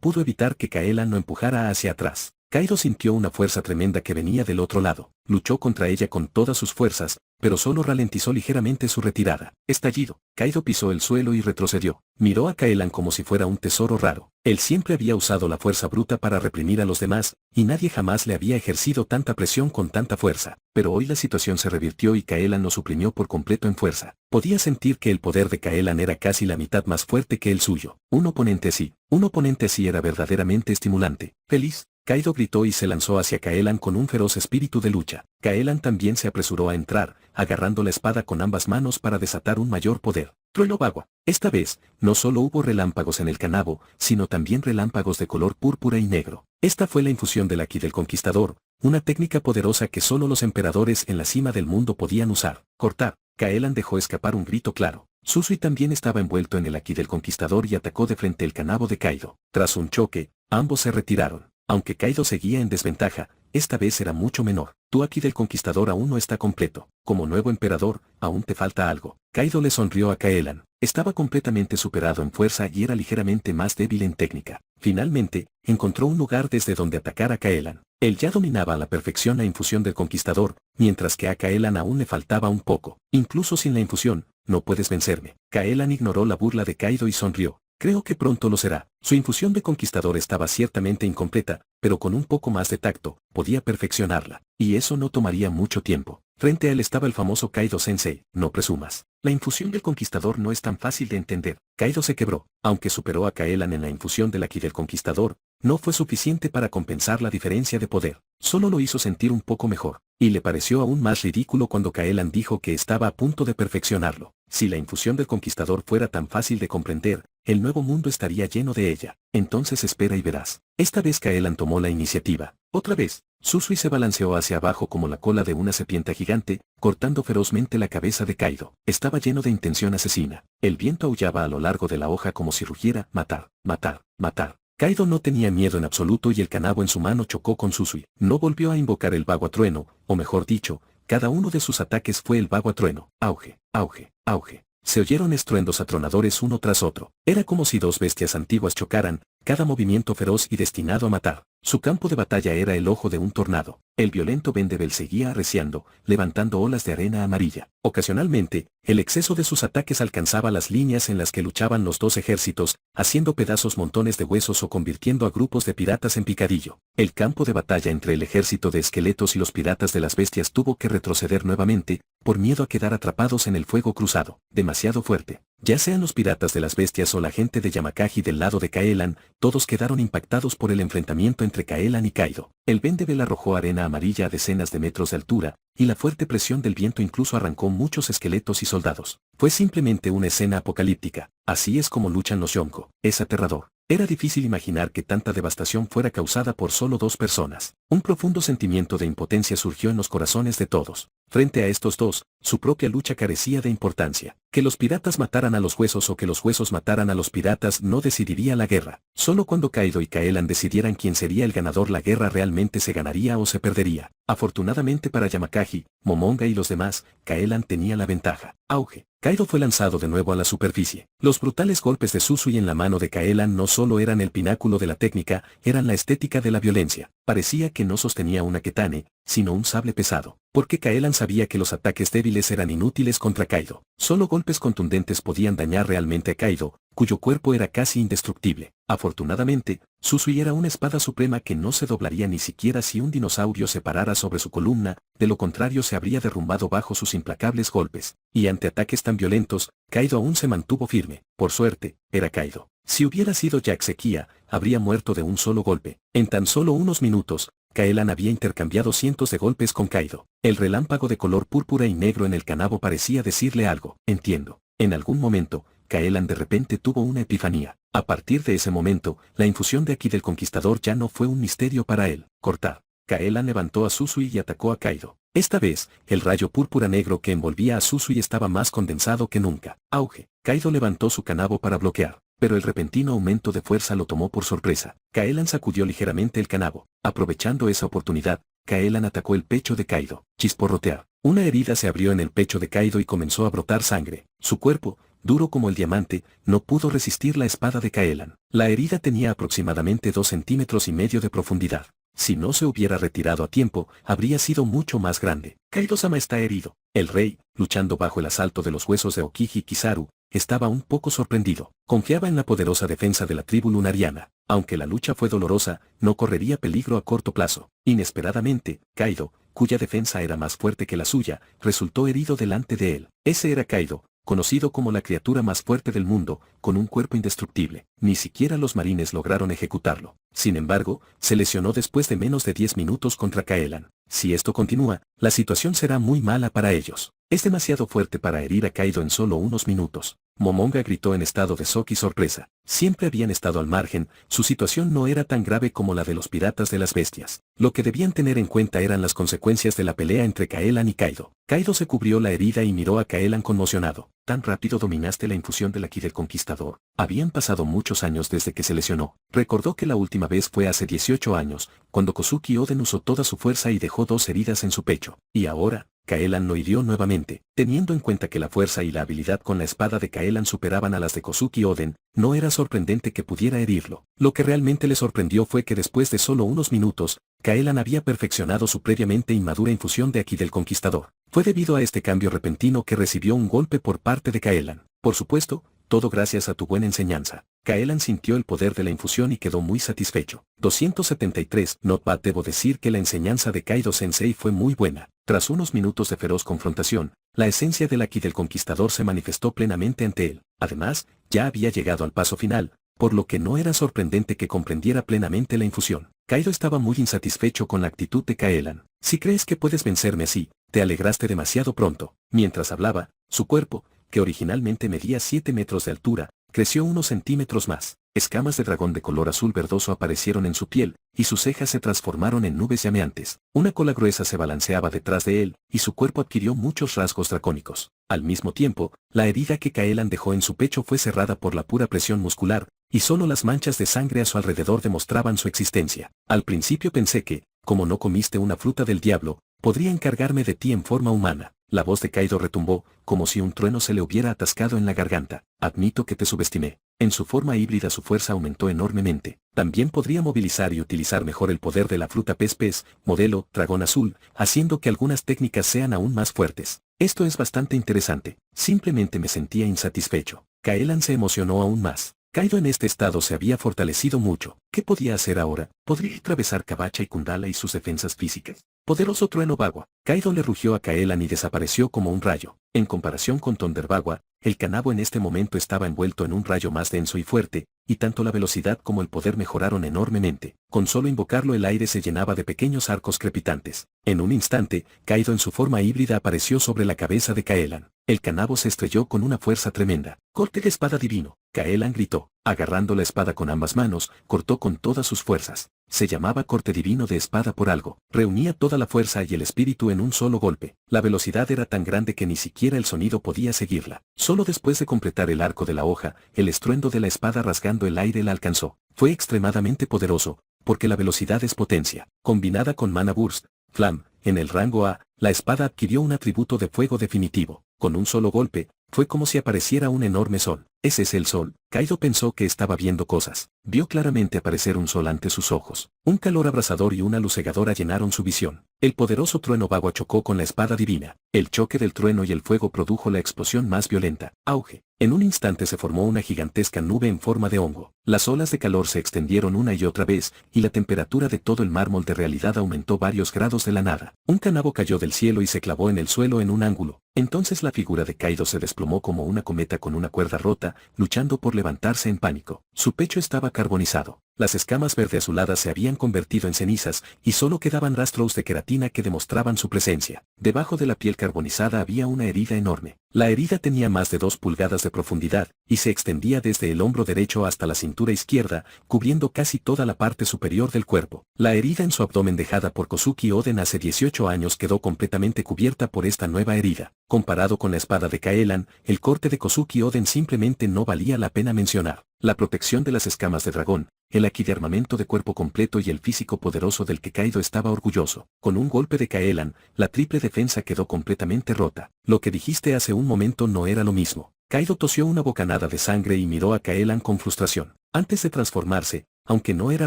pudo evitar que Kaelan lo empujara hacia atrás. Kaido sintió una fuerza tremenda que venía del otro lado. Luchó contra ella con todas sus fuerzas, pero solo ralentizó ligeramente su retirada. Estallido. Kaido pisó el suelo y retrocedió. Miró a Kaelan como si fuera un tesoro raro. Él siempre había usado la fuerza bruta para reprimir a los demás, y nadie jamás le había ejercido tanta presión con tanta fuerza. Pero hoy la situación se revirtió y Kaelan lo suprimió por completo en fuerza. Podía sentir que el poder de Kaelan era casi la mitad más fuerte que el suyo. Un oponente así era verdaderamente estimulante. Feliz. Kaido gritó y se lanzó hacia Kaelan con un feroz espíritu de lucha. Kaelan también se apresuró a entrar, agarrando la espada con ambas manos para desatar un mayor poder. Trueno Bagua. Esta vez, no solo hubo relámpagos en el kanabo, sino también relámpagos de color púrpura y negro. Esta fue la infusión del Haki del Conquistador, una técnica poderosa que solo los emperadores en la cima del mundo podían usar. Cortar. Kaelan dejó escapar un grito claro. Susui también estaba envuelto en el Haki del Conquistador y atacó de frente el kanabo de Kaido. Tras un choque, ambos se retiraron. Aunque Kaido seguía en desventaja, esta vez era mucho menor. Tu Haki del Conquistador aún no está completo. Como nuevo emperador, aún te falta algo. Kaido le sonrió a Kaelan. Estaba completamente superado en fuerza y era ligeramente más débil en técnica. Finalmente, encontró un lugar desde donde atacar a Kaelan. Él ya dominaba a la perfección la infusión del Conquistador, mientras que a Kaelan aún le faltaba un poco. Incluso sin la infusión, no puedes vencerme. Kaelan ignoró la burla de Kaido y sonrió. Creo que pronto lo será. Su infusión de conquistador estaba ciertamente incompleta, pero con un poco más de tacto, podía perfeccionarla. Y eso no tomaría mucho tiempo. Frente a él estaba el famoso Kaido Sensei. No presumas. La infusión del conquistador no es tan fácil de entender. Kaido se quebró. Aunque superó a Kaelan en la infusión del Haki del Conquistador, no fue suficiente para compensar la diferencia de poder. Solo lo hizo sentir un poco mejor. Y le pareció aún más ridículo cuando Kaelan dijo que estaba a punto de perfeccionarlo. Si la infusión del conquistador fuera tan fácil de comprender, el nuevo mundo estaría lleno de ella. Entonces espera y verás. Esta vez Kaelan tomó la iniciativa. Otra vez, Susui se balanceó hacia abajo como la cola de una serpiente gigante, cortando ferozmente la cabeza de Kaido. Estaba lleno de intención asesina. El viento aullaba a lo largo de la hoja como si rugiera: matar, matar, matar. Kaido no tenía miedo en absoluto y el kanabo en su mano chocó con Susui. No volvió a invocar el Bagua Trueno, o mejor dicho, cada uno de sus ataques fue el Bagua Trueno. Auge, auge, auge. Se oyeron estruendos atronadores uno tras otro. Era como si dos bestias antiguas chocaran, cada movimiento feroz y destinado a matar. Su campo de batalla era el ojo de un tornado. El violento Vendebel seguía arreciando, levantando olas de arena amarilla. Ocasionalmente, el exceso de sus ataques alcanzaba las líneas en las que luchaban los dos ejércitos, haciendo pedazos montones de huesos o convirtiendo a grupos de piratas en picadillo. El campo de batalla entre el ejército de esqueletos y los piratas de las bestias tuvo que retroceder nuevamente, por miedo a quedar atrapados en el fuego cruzado. Demasiado fuerte. Ya sean los piratas de las bestias o la gente de Yamakagi del lado de Kaelan, todos quedaron impactados por el enfrentamiento entre Kaelan y Kaido. El Vendebel arrojó arena amarilla a decenas de metros de altura, y la fuerte presión del viento incluso arrancó muchos esqueletos y soldados. Fue simplemente una escena apocalíptica. Así es como luchan los Yonko. Es aterrador. Era difícil imaginar que tanta devastación fuera causada por solo dos personas. Un profundo sentimiento de impotencia surgió en los corazones de todos. Frente a estos dos, su propia lucha carecía de importancia. Que los piratas mataran a los huesos o que los huesos mataran a los piratas no decidiría la guerra. Solo cuando Kaido y Kaelan decidieran quién sería el ganador la guerra realmente se ganaría o se perdería. Afortunadamente para Yamakagi, Momonga y los demás, Kaelan tenía la ventaja. Auge. Kaido fue lanzado de nuevo a la superficie. Los brutales golpes de Susui en la mano de Kaelan no solo eran el pináculo de la técnica, eran la estética de la violencia. Parecía que no sostenía una ketane, sino un sable pesado. Porque Kaelan sabía que los ataques débiles eran inútiles contra Kaido. Solo golpes contundentes podían dañar realmente a Kaido, cuyo cuerpo era casi indestructible. Afortunadamente, Susui era una espada suprema que no se doblaría ni siquiera si un dinosaurio se parara sobre su columna, de lo contrario se habría derrumbado bajo sus implacables golpes. Y ante ataques tan violentos, Kaido aún se mantuvo firme. Por suerte, era Kaido. Si hubiera sido Jack Sequia, habría muerto de un solo golpe. En tan solo unos minutos, Kaelan había intercambiado cientos de golpes con Kaido. El relámpago de color púrpura y negro en el canabo parecía decirle algo. Entiendo. En algún momento, Kaelan de repente tuvo una epifanía. A partir de ese momento, la infusión de Ki del Conquistador ya no fue un misterio para él. Cortad. Kaelan levantó a Susui y atacó a Kaido. Esta vez, el rayo púrpura negro que envolvía a Susui estaba más condensado que nunca. Auge. Kaido levantó su canabo para bloquear, pero el repentino aumento de fuerza lo tomó por sorpresa. Kaelan sacudió ligeramente el canabo. Aprovechando esa oportunidad, Kaelan atacó el pecho de Kaido. Chisporrotear. Una herida se abrió en el pecho de Kaido y comenzó a brotar sangre. Su cuerpo, duro como el diamante, no pudo resistir la espada de Kaelan. La herida tenía aproximadamente 2,5 centímetros de profundidad. Si no se hubiera retirado a tiempo, habría sido mucho más grande. Kaido-sama está herido. El rey, luchando bajo el asalto de los huesos de Okiji Kizaru, estaba un poco sorprendido. Confiaba en la poderosa defensa de la tribu lunariana. Aunque la lucha fue dolorosa, no correría peligro a corto plazo. Inesperadamente, Kaido, cuya defensa era más fuerte que la suya, resultó herido delante de él. Ese era Kaido, conocido como la criatura más fuerte del mundo, con un cuerpo indestructible. Ni siquiera los marines lograron ejecutarlo. Sin embargo, se lesionó después de menos de 10 minutos contra Kaelan. Si esto continúa, la situación será muy mala para ellos. Es demasiado fuerte para herir a Kaido en solo unos minutos. Momonga gritó en estado de shock y sorpresa. Siempre habían estado al margen, su situación no era tan grave como la de los piratas de las bestias. Lo que debían tener en cuenta eran las consecuencias de la pelea entre Kaelan y Kaido. Kaido se cubrió la herida y miró a Kaelan conmocionado. ¿Tan rápido dominaste la infusión del Ki del Conquistador? Habían pasado muchos años desde que se lesionó. Recordó que la última vez fue hace 18 años, cuando Kozuki Oden usó toda su fuerza y dejó 2 heridas en su pecho. Y ahora, Kaelan lo hirió nuevamente. Teniendo en cuenta que la fuerza y la habilidad con la espada de Kaelan superaban a las de Kozuki Oden, no era sorprendente que pudiera herirlo. Lo que realmente le sorprendió fue que después de solo unos minutos, Kaelan había perfeccionado su previamente inmadura infusión de Ki del Conquistador. Fue debido a este cambio repentino que recibió un golpe por parte de Kaelan. Por supuesto, todo gracias a tu buena enseñanza. Kaelan sintió el poder de la infusión y quedó muy satisfecho. 273. Not bad. Debo decir que la enseñanza de Kaido Sensei fue muy buena. Tras unos minutos de feroz confrontación, la esencia del Ki del Conquistador se manifestó plenamente ante él. Además, ya había llegado al paso final, por lo que no era sorprendente que comprendiera plenamente la infusión. Kaido estaba muy insatisfecho con la actitud de Kaelan. Si crees que puedes vencerme así, te alegraste demasiado pronto. Mientras hablaba, su cuerpo, que originalmente medía 7 metros de altura, creció unos centímetros más. Escamas de dragón de color azul verdoso aparecieron en su piel, y sus cejas se transformaron en nubes llameantes. Una cola gruesa se balanceaba detrás de él, y su cuerpo adquirió muchos rasgos dracónicos. Al mismo tiempo, la herida que Kaelan dejó en su pecho fue cerrada por la pura presión muscular, y solo las manchas de sangre a su alrededor demostraban su existencia. Al principio pensé que, como no comiste una fruta del diablo, podría encargarme de ti en forma humana. La voz de Kaido retumbó, como si un trueno se le hubiera atascado en la garganta. Admito que te subestimé. En su forma híbrida su fuerza aumentó enormemente. También podría movilizar y utilizar mejor el poder de la fruta pez, modelo dragón azul, haciendo que algunas técnicas sean aún más fuertes. Esto es bastante interesante. Simplemente me sentía insatisfecho. Kaelan se emocionó aún más. Kaido en este estado se había fortalecido mucho. ¿Qué podía hacer ahora? ¿Podría atravesar Kabacha y Kundala y sus defensas físicas? Poderoso trueno Bagua. Kaido le rugió a Kaelan y desapareció como un rayo. En comparación con Thunder Bagua, el canabo en este momento estaba envuelto en un rayo más denso y fuerte, y tanto la velocidad como el poder mejoraron enormemente. Con solo invocarlo el aire se llenaba de pequeños arcos crepitantes. En un instante, Kaido en su forma híbrida apareció sobre la cabeza de Kaelan. El canabo se estrelló con una fuerza tremenda. ¡Corte de espada divino! Caelan gritó. Agarrando la espada con ambas manos, cortó con todas sus fuerzas. Se llamaba corte divino de espada por algo. Reunía toda la fuerza y el espíritu en un solo golpe. La velocidad era tan grande que ni siquiera el sonido podía seguirla. Solo después de completar el arco de la hoja, el estruendo de la espada rasgando el aire la alcanzó. Fue extremadamente poderoso, porque la velocidad es potencia. Combinada con Mana Burst, Flam, en el rango A, la espada adquirió un atributo de fuego definitivo. Con un solo golpe, fue como si apareciera un enorme sol. ¿Ese es el sol? Kaido pensó que estaba viendo cosas. Vio claramente aparecer un sol ante sus ojos. Un calor abrasador y una luz cegadora llenaron su visión. El poderoso trueno Bagua chocó con la espada divina. El choque del trueno y el fuego produjo la explosión más violenta. Auge. En un instante se formó una gigantesca nube en forma de hongo. Las olas de calor se extendieron una y otra vez, y la temperatura de todo el mármol de realidad aumentó varios grados de la nada. Un canabo cayó del cielo y se clavó en el suelo en un ángulo. Entonces la figura de Kaido se desplomó como una cometa con una cuerda rota, luchando por levantarse en pánico. Su pecho estaba carbonizado. Las escamas verde azuladas se habían convertido en cenizas, y solo quedaban rastros de queratina que demostraban su presencia. Debajo de la piel carbonizada había una herida enorme. La herida tenía más de 2 pulgadas de profundidad, y se extendía desde el hombro derecho hasta la cintura izquierda, cubriendo casi toda la parte superior del cuerpo. La herida en su abdomen dejada por Kozuki Oden hace 18 años quedó completamente cubierta por esta nueva herida. Comparado con la espada de Kaelan, el corte de Kozuki Oden simplemente no valía la pena mencionar. La protección de las escamas de dragón, el aquí de armamento de cuerpo completo y el físico poderoso del que Kaido estaba orgulloso. Con un golpe de Kaelan, la triple defensa quedó completamente rota. Lo que dijiste hace un momento no era lo mismo. Kaido tosió una bocanada de sangre y miró a Kaelan con frustración. Antes de transformarse, aunque no era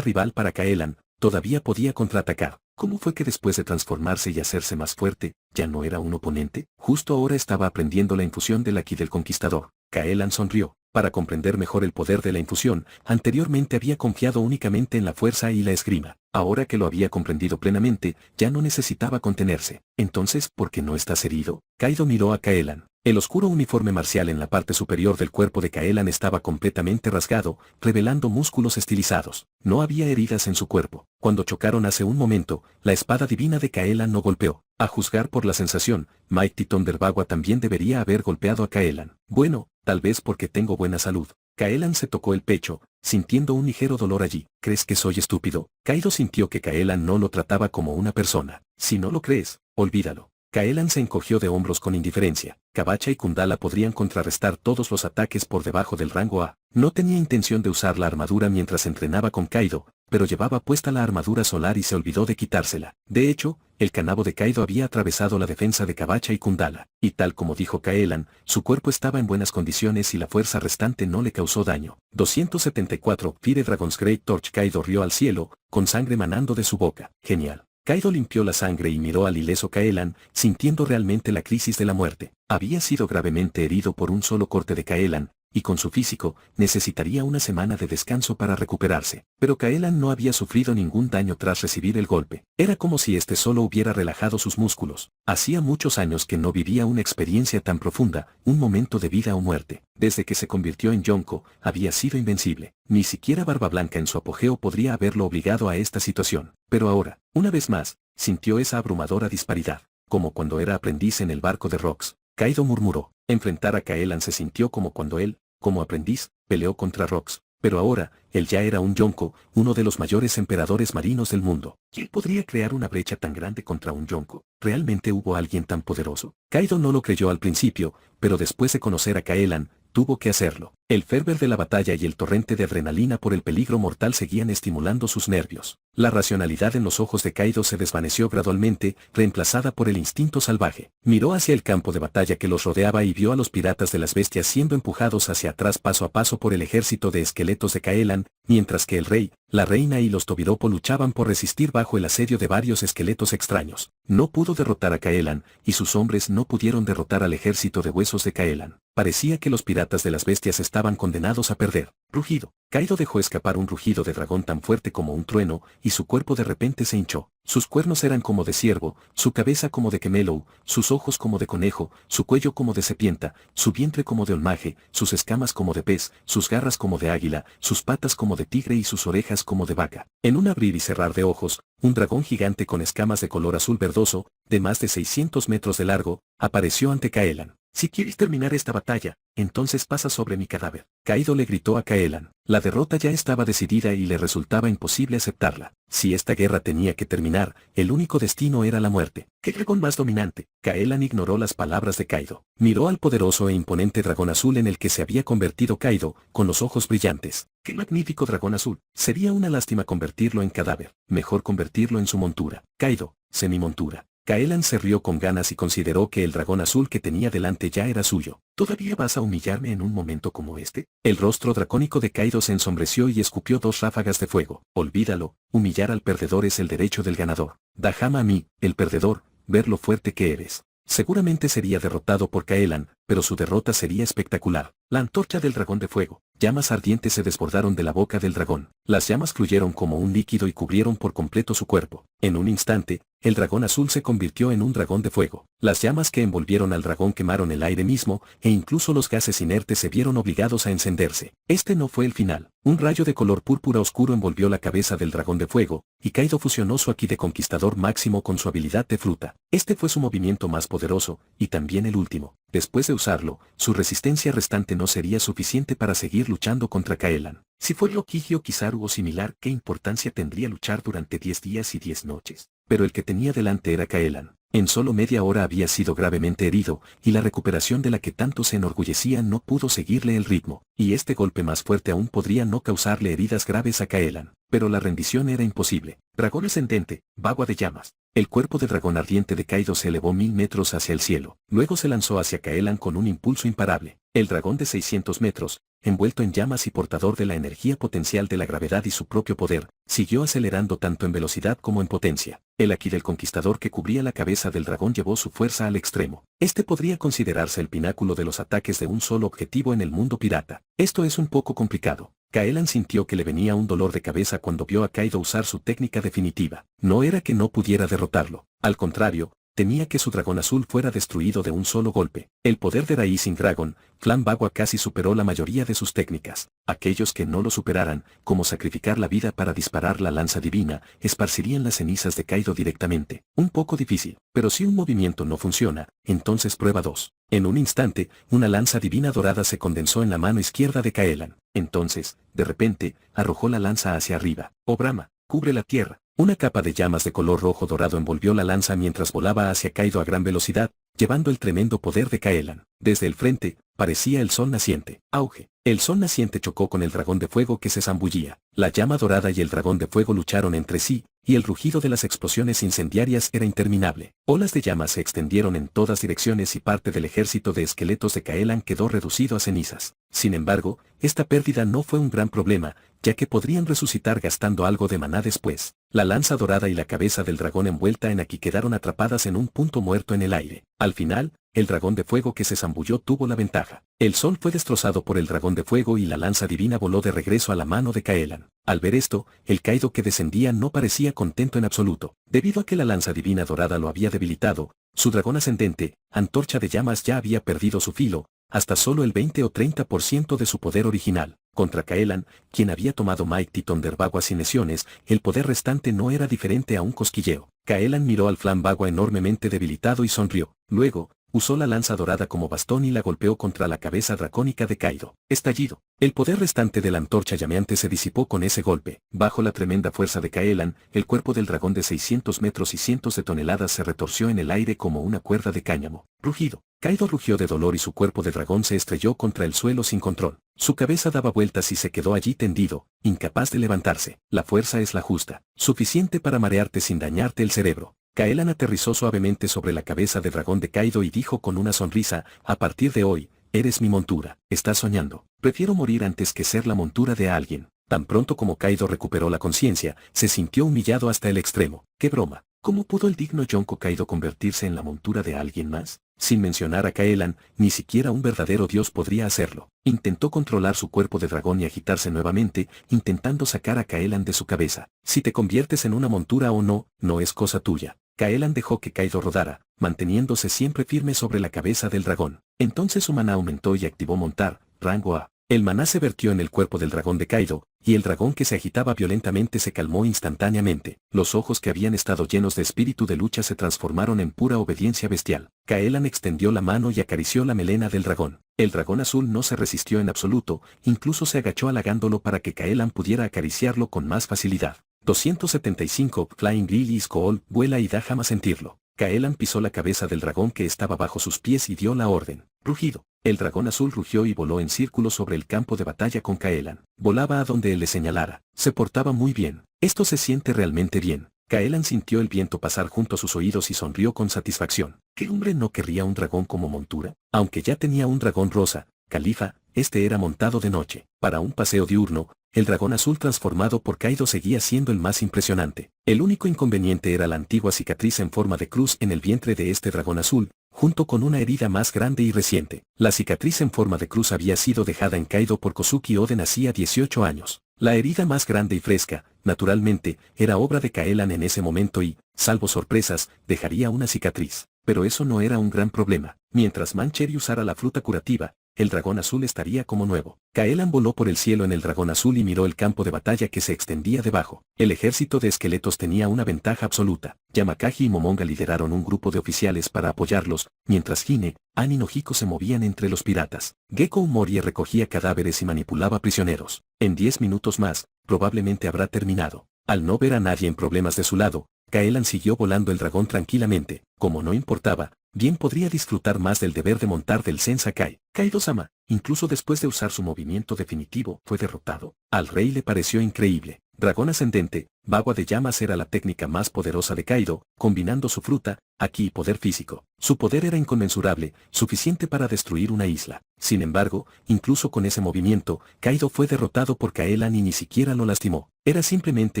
rival para Kaelan, todavía podía contraatacar. ¿Cómo fue que después de transformarse y hacerse más fuerte, ya no era un oponente? Justo ahora estaba aprendiendo la infusión del Aki del Conquistador. Kaelan sonrió. Para comprender mejor el poder de la infusión, anteriormente había confiado únicamente en la fuerza y la esgrima. Ahora que lo había comprendido plenamente, ya no necesitaba contenerse. Entonces, ¿por qué no estás herido? Kaido miró a Kaelan. El oscuro uniforme marcial en la parte superior del cuerpo de Kaelan estaba completamente rasgado, revelando músculos estilizados. No había heridas en su cuerpo. Cuando chocaron hace un momento, la espada divina de Kaelan no golpeó. A juzgar por la sensación, Mighty Thunder Bagua también debería haber golpeado a Kaelan. Bueno, tal vez porque tengo buena salud. Kaelan se tocó el pecho, sintiendo un ligero dolor allí. ¿Crees que soy estúpido? Kaido sintió que Kaelan no lo trataba como una persona. Si no lo crees, olvídalo. Kaelan se encogió de hombros con indiferencia. Kabacha y Kundala podrían contrarrestar todos los ataques por debajo del rango A. No tenía intención de usar la armadura mientras entrenaba con Kaido, pero llevaba puesta la armadura solar y se olvidó de quitársela. De hecho, el canabo de Kaido había atravesado la defensa de Kabacha y Kundala, y tal como dijo Kaelan, su cuerpo estaba en buenas condiciones y la fuerza restante no le causó daño. 274 Fire Dragon's Great Torch. Kaido rió al cielo, con sangre manando de su boca. Genial. Kaido limpió la sangre y miró al ileso Kaelan, sintiendo realmente la crisis de la muerte. Había sido gravemente herido por un solo corte de Kaelan, y con su físico, necesitaría una semana de descanso para recuperarse. Pero Kaelan no había sufrido ningún daño tras recibir el golpe. Era como si este solo hubiera relajado sus músculos. Hacía muchos años que no vivía una experiencia tan profunda, un momento de vida o muerte. Desde que se convirtió en Yonko, había sido invencible. Ni siquiera Barba Blanca en su apogeo podría haberlo obligado a esta situación. Pero ahora, una vez más, sintió esa abrumadora disparidad, como cuando era aprendiz en el barco de Rox. Kaido murmuró. Enfrentar a Kaelan se sintió como cuando él, como aprendiz, peleó contra Rox. Pero ahora, él ya era un Yonko, uno de los mayores emperadores marinos del mundo. ¿Quién podría crear una brecha tan grande contra un Yonko? ¿Realmente hubo alguien tan poderoso? Kaido no lo creyó al principio, pero después de conocer a Kaelan, tuvo que hacerlo. El fervor de la batalla y el torrente de adrenalina por el peligro mortal seguían estimulando sus nervios. La racionalidad en los ojos de Kaido se desvaneció gradualmente, reemplazada por el instinto salvaje. Miró hacia el campo de batalla que los rodeaba y vio a los piratas de las bestias siendo empujados hacia atrás paso a paso por el ejército de esqueletos de Kaelan, mientras que el rey, la reina y los Tobiropo luchaban por resistir bajo el asedio de varios esqueletos extraños. No pudo derrotar a Kaelan, y sus hombres no pudieron derrotar al ejército de huesos de Kaelan. Parecía que los piratas de las bestias estaban condenados a perder. Rugido. Kaido dejó escapar un rugido de dragón tan fuerte como un trueno, y su cuerpo de repente se hinchó. Sus cuernos eran como de ciervo, su cabeza como de Kemelou, sus ojos como de conejo, su cuello como de serpiente, su vientre como de olmaje, sus escamas como de pez, sus garras como de águila, sus patas como de tigre y sus orejas como de vaca. En un abrir y cerrar de ojos, un dragón gigante con escamas de color azul verdoso, de más de 600 metros de largo, apareció ante Kaelan. Si quieres terminar esta batalla, entonces pasa sobre mi cadáver. Kaido le gritó a Kaelan. La derrota ya estaba decidida y le resultaba imposible aceptarla. Si esta guerra tenía que terminar, el único destino era la muerte. ¡Qué dragón más dominante! Kaelan ignoró las palabras de Kaido. Miró al poderoso e imponente dragón azul en el que se había convertido Kaido, con los ojos brillantes. ¡Qué magnífico dragón azul! Sería una lástima convertirlo en cadáver. Mejor convertirlo en su montura. Kaido, semi-montura. Kaelan se rió con ganas y consideró que el dragón azul que tenía delante ya era suyo. ¿Todavía vas a humillarme en un momento como este? El rostro dracónico de Kaido se ensombreció y escupió 2 ráfagas de fuego. Olvídalo, humillar al perdedor es el derecho del ganador. Déjame a mí, el perdedor, ver lo fuerte que eres. Seguramente sería derrotado por Kaelan, pero su derrota sería espectacular. La antorcha del dragón de fuego. Llamas ardientes se desbordaron de la boca del dragón. Las llamas fluyeron como un líquido y cubrieron por completo su cuerpo. En un instante, el dragón azul se convirtió en un dragón de fuego. Las llamas que envolvieron al dragón quemaron el aire mismo, e incluso los gases inertes se vieron obligados a encenderse. Este no fue el final. Un rayo de color púrpura oscuro envolvió la cabeza del dragón de fuego, y Kaido fusionó su Haki de conquistador máximo con su habilidad de fruta. Este fue su movimiento más poderoso, y también el último. Después de usarlo, su resistencia restante no sería suficiente para seguir luchando contra Kaelan. Si fue Rokiji o Kizaru o similar, ¿qué importancia tendría luchar durante 10 días y 10 noches? Pero el que tenía delante era Kaelan. En solo media hora había sido gravemente herido, y la recuperación de la que tanto se enorgullecía no pudo seguirle el ritmo, y este golpe más fuerte aún podría no causarle heridas graves a Kaelan. Pero la rendición era imposible. Dragón ascendente, bagua de llamas. El cuerpo de dragón ardiente de Kaido se elevó 1000 metros hacia el cielo. Luego se lanzó hacia Kaelan con un impulso imparable. El dragón de 600 metros, envuelto en llamas y portador de la energía potencial de la gravedad y su propio poder, siguió acelerando tanto en velocidad como en potencia. El Haki del conquistador que cubría la cabeza del dragón llevó su fuerza al extremo. Este podría considerarse el pináculo de los ataques de un solo objetivo en el mundo pirata. Esto es un poco complicado. Kaelan sintió que le venía un dolor de cabeza cuando vio a Kaido usar su técnica definitiva. No era que no pudiera derrotarlo. Al contrario, temía que su dragón azul fuera destruido de un solo golpe. El poder de Rising Dragon, Clan Bagua casi superó la mayoría de sus técnicas. Aquellos que no lo superaran, como sacrificar la vida para disparar la lanza divina, esparcirían las cenizas de Kaido directamente. Un poco difícil, pero si un movimiento no funciona, entonces prueba 2. En un instante, una lanza divina dorada se condensó en la mano izquierda de Kaelan. Entonces, de repente, arrojó la lanza hacia arriba. ¡Oh Brahma! Cubre la tierra. Una capa de llamas de color rojo dorado envolvió la lanza mientras volaba hacia Kaido a gran velocidad, llevando el tremendo poder de Kaelan. Desde el frente, parecía el sol naciente. Auge. El sol naciente chocó con el dragón de fuego que se zambullía. La llama dorada y el dragón de fuego lucharon entre sí, y el rugido de las explosiones incendiarias era interminable. Olas de llamas se extendieron en todas direcciones y parte del ejército de esqueletos de Kaelan quedó reducido a cenizas. Sin embargo, esta pérdida no fue un gran problema, ya que podrían resucitar gastando algo de maná después. La lanza dorada y la cabeza del dragón envuelta en Haki quedaron atrapadas en un punto muerto en el aire. Al final, el dragón de fuego que se zambulló tuvo la ventaja. El sol fue destrozado por el dragón de fuego y la lanza divina voló de regreso a la mano de Kaelan. Al ver esto, el Kaido que descendía no parecía contento en absoluto. Debido a que la lanza divina dorada lo había debilitado, su dragón ascendente, antorcha de llamas ya había perdido su filo, hasta solo el 20 o 30% de su poder original. Contra Kaelan, quien había tomado Mighty Thunder Bagua sin lesiones, el poder restante no era diferente a un cosquilleo. Kaelan miró al Flan Bagua enormemente debilitado y sonrió. Luego, usó la lanza dorada como bastón y la golpeó contra la cabeza dracónica de Kaido. Estallido. El poder restante de la antorcha llameante se disipó con ese golpe. Bajo la tremenda fuerza de Kaelan, el cuerpo del dragón de 600 metros y cientos de toneladas se retorció en el aire como una cuerda de cáñamo. Rugido. Kaido rugió de dolor y su cuerpo de dragón se estrelló contra el suelo sin control. Su cabeza daba vueltas y se quedó allí tendido, incapaz de levantarse. La fuerza es la justa, suficiente para marearte sin dañarte el cerebro. Kaelan aterrizó suavemente sobre la cabeza de dragón de Kaido y dijo con una sonrisa, a partir de hoy, eres mi montura. Estás soñando. Prefiero morir antes que ser la montura de alguien. Tan pronto como Kaido recuperó la conciencia, se sintió humillado hasta el extremo. ¡Qué broma! ¿Cómo pudo el digno Yonko Kaido convertirse en la montura de alguien más? Sin mencionar a Kaelan, ni siquiera un verdadero dios podría hacerlo. Intentó controlar su cuerpo de dragón y agitarse nuevamente, intentando sacar a Kaelan de su cabeza. Si te conviertes en una montura o no, no es cosa tuya. Kaelan dejó que Kaido rodara, manteniéndose siempre firme sobre la cabeza del dragón. Entonces su maná aumentó y activó montar, rango A. El maná se vertió en el cuerpo del dragón de Kaido, y el dragón que se agitaba violentamente se calmó instantáneamente. Los ojos que habían estado llenos de espíritu de lucha se transformaron en pura obediencia bestial. Kaelan extendió la mano y acarició la melena del dragón. El dragón azul no se resistió en absoluto, incluso se agachó halagándolo para que Kaelan pudiera acariciarlo con más facilidad. 275 Flying Lilies Call, vuela y da jamás sentirlo. Kaelan pisó la cabeza del dragón que estaba bajo sus pies y dio la orden. Rugido. El dragón azul rugió y voló en círculo sobre el campo de batalla con Kaelan. Volaba a donde él le señalara. Se portaba muy bien. Esto se siente realmente bien. Kaelan sintió el viento pasar junto a sus oídos y sonrió con satisfacción. ¿Qué hombre no querría un dragón como montura? Aunque ya tenía un dragón rosa, Califa, este era montado de noche. Para un paseo diurno, el dragón azul transformado por Kaido seguía siendo el más impresionante. El único inconveniente era la antigua cicatriz en forma de cruz en el vientre de este dragón azul, junto con una herida más grande y reciente. La cicatriz en forma de cruz había sido dejada en Kaido por Kozuki Oden hacía 18 años. La herida más grande y fresca, naturalmente, era obra de Kaelan en ese momento y, salvo sorpresas, dejaría una cicatriz. Pero eso no era un gran problema. Mientras Mancheri usara la fruta curativa, el dragón azul estaría como nuevo. Kaelan voló por el cielo en el dragón azul y miró el campo de batalla que se extendía debajo. El ejército de esqueletos tenía una ventaja absoluta. Yamakagi y Momonga lideraron un grupo de oficiales para apoyarlos, mientras Hine, An y Nojiko se movían entre los piratas. Gekko Umorie recogía cadáveres y manipulaba prisioneros. En 10 minutos más, probablemente habrá terminado. Al no ver a nadie en problemas de su lado, Kaelan siguió volando el dragón tranquilamente. Como no importaba, bien podría disfrutar más del deber de montar del Sensakai. Kaido-sama, incluso después de usar su movimiento definitivo, fue derrotado. Al rey le pareció increíble. Dragón ascendente, bagua de llamas era la técnica más poderosa de Kaido, combinando su fruta, Haki y poder físico. Su poder era inconmensurable, suficiente para destruir una isla. Sin embargo, incluso con ese movimiento, Kaido fue derrotado por Kaelan y ni siquiera lo lastimó. Era simplemente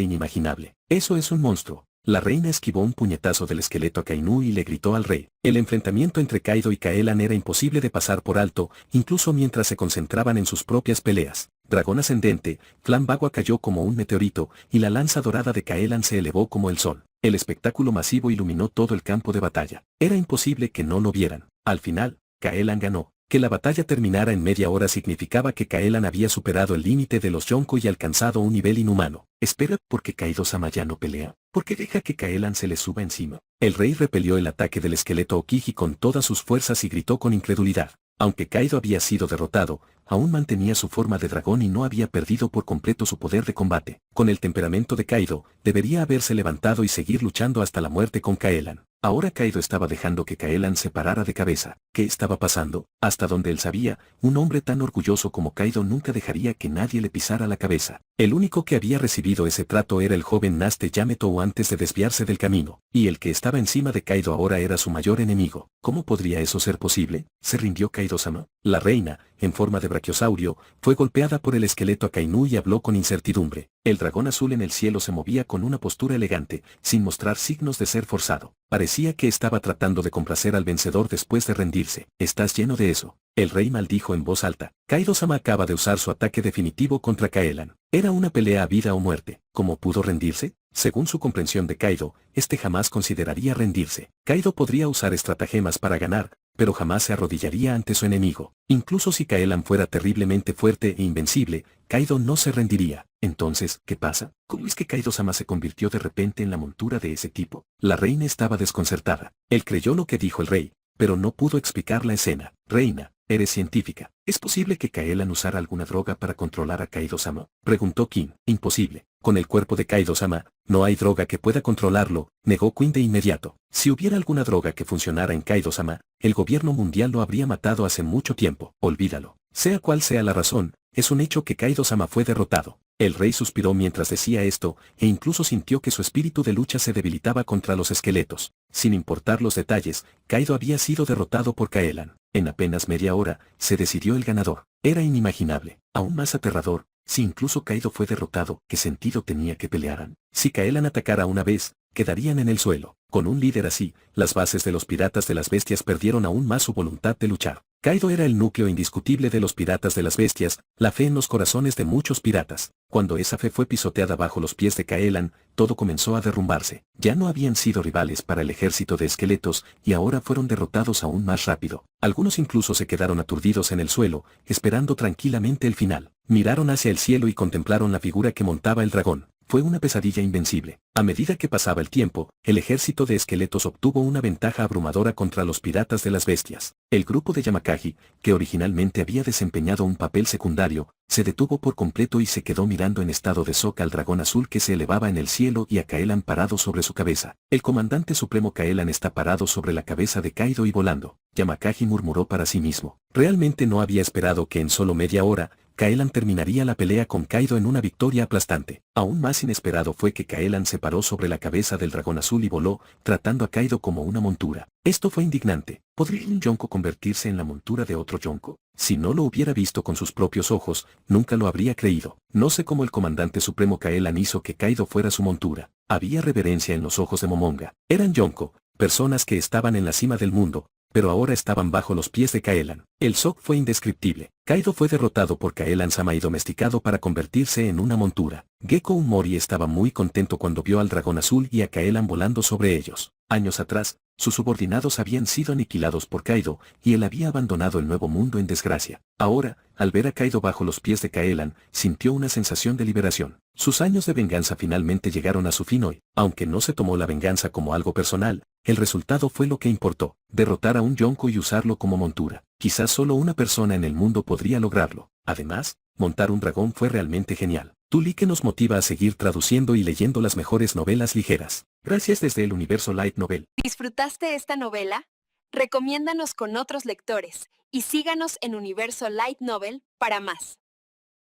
inimaginable. Eso es un monstruo. La reina esquivó un puñetazo del esqueleto a Kainu y le gritó al rey. El enfrentamiento entre Kaido y Kaelan era imposible de pasar por alto, incluso mientras se concentraban en sus propias peleas. Dragón ascendente, Flam Bagua cayó como un meteorito, y la lanza dorada de Kaelan se elevó como el sol. El espectáculo masivo iluminó todo el campo de batalla. Era imposible que no lo vieran. Al final, Kaelan ganó. Que la batalla terminara en media hora significaba que Kaelan había superado el límite de los Yonko y alcanzado un nivel inhumano. Espera, ¿por qué Kaido-sama ya no pelea? ¿Por qué deja que Kaelan se le suba encima? El rey repelió el ataque del esqueleto Okiji con todas sus fuerzas y gritó con incredulidad. Aunque Kaido había sido derrotado, aún mantenía su forma de dragón y no había perdido por completo su poder de combate. Con el temperamento de Kaido, debería haberse levantado y seguir luchando hasta la muerte con Kaelan. Ahora Kaido estaba dejando que Kaelan se parara de cabeza. ¿Qué estaba pasando? Hasta donde él sabía, un hombre tan orgulloso como Kaido nunca dejaría que nadie le pisara la cabeza. El único que había recibido ese trato era el joven Naste Yametou antes de desviarse del camino, y el que estaba encima de Kaido ahora era su mayor enemigo. ¿Cómo podría eso ser posible? ¿Se rindió Kaido-sama? La reina, en forma de brachiosaurio, fue golpeada por el esqueleto Akainu y habló con incertidumbre. El dragón azul en el cielo se movía con una postura elegante, sin mostrar signos de ser forzado. Parecía que estaba tratando de complacer al vencedor después de rendirse. «Estás lleno de eso». El rey maldijo en voz alta. Kaido-sama acaba de usar su ataque definitivo contra Kaelan. Era una pelea a vida o muerte. ¿Cómo pudo rendirse? Según su comprensión de Kaido, este jamás consideraría rendirse. Kaido podría usar estratagemas para ganar, pero jamás se arrodillaría ante su enemigo. Incluso si Kaelan fuera terriblemente fuerte e invencible, Kaido no se rendiría. Entonces, ¿qué pasa? ¿Cómo es que Kaido-sama se convirtió de repente en la montura de ese tipo? La reina estaba desconcertada. Él creyó lo que dijo el rey, pero no pudo explicar la escena. Reina, eres científica. ¿Es posible que Kaelan usara alguna droga para controlar a Kaido-sama? Preguntó Kin. Imposible. Con el cuerpo de Kaido-sama, no hay droga que pueda controlarlo, negó Queen de inmediato. Si hubiera alguna droga que funcionara en Kaido-sama, el gobierno mundial lo habría matado hace mucho tiempo. Olvídalo. Sea cual sea la razón, es un hecho que Kaido-sama fue derrotado. El rey suspiró mientras decía esto, e incluso sintió que su espíritu de lucha se debilitaba contra los esqueletos. Sin importar los detalles, Kaido había sido derrotado por Kaelan. En apenas media hora, se decidió el ganador. Era inimaginable. Aún más aterrador, si incluso Kaido fue derrotado, ¿qué sentido tenía que pelearan? Si Kaelan atacara una vez, quedarían en el suelo. Con un líder así, las bases de los piratas de las bestias perdieron aún más su voluntad de luchar. Kaido era el núcleo indiscutible de los piratas de las bestias, la fe en los corazones de muchos piratas. Cuando esa fe fue pisoteada bajo los pies de Caelan, todo comenzó a derrumbarse. Ya no habían sido rivales para el ejército de esqueletos, y ahora fueron derrotados aún más rápido. Algunos incluso se quedaron aturdidos en el suelo, esperando tranquilamente el final. Miraron hacia el cielo y contemplaron la figura que montaba el dragón. Fue una pesadilla invencible. A medida que pasaba el tiempo, el ejército de esqueletos obtuvo una ventaja abrumadora contra los piratas de las bestias. El grupo de Yamakagi, que originalmente había desempeñado un papel secundario, se detuvo por completo y se quedó mirando en estado de shock al dragón azul que se elevaba en el cielo y a Caelan parado sobre su cabeza. El comandante supremo Caelan está parado sobre la cabeza de Kaido y volando. Yamakagi murmuró para sí mismo. Realmente no había esperado que en solo media hora, Caelan terminaría la pelea con Kaido en una victoria aplastante. Aún más inesperado fue que Caelan se paró sobre la cabeza del dragón azul y voló, tratando a Kaido como una montura. Esto fue indignante. ¿Podría un Yonko convertirse en la montura de otro Yonko? Si no lo hubiera visto con sus propios ojos, nunca lo habría creído. No sé cómo el comandante supremo Caelan hizo que Kaido fuera su montura. Había reverencia en los ojos de Momonga. Eran Yonko, personas que estaban en la cima del mundo, pero ahora estaban bajo los pies de Caelan. El shock fue indescriptible. Kaido fue derrotado por Caelan-sama y domesticado para convertirse en una montura. Gekko Umori estaba muy contento cuando vio al dragón azul y a Caelan volando sobre ellos. Años atrás, sus subordinados habían sido aniquilados por Kaido, y él había abandonado el nuevo mundo en desgracia. Ahora, al ver a Kaido bajo los pies de Caelan, sintió una sensación de liberación. Sus años de venganza finalmente llegaron a su fin hoy. Aunque no se tomó la venganza como algo personal, el resultado fue lo que importó: derrotar a un Yonko y usarlo como montura. Quizás solo una persona en el mundo podría lograrlo. Además, montar un dragón fue realmente genial. Tuli, que nos motiva a seguir traduciendo y leyendo las mejores novelas ligeras. Gracias desde el Universo Light Novel. ¿Disfrutaste esta novela? Recomiéndanos con otros lectores y síganos en Universo Light Novel para más.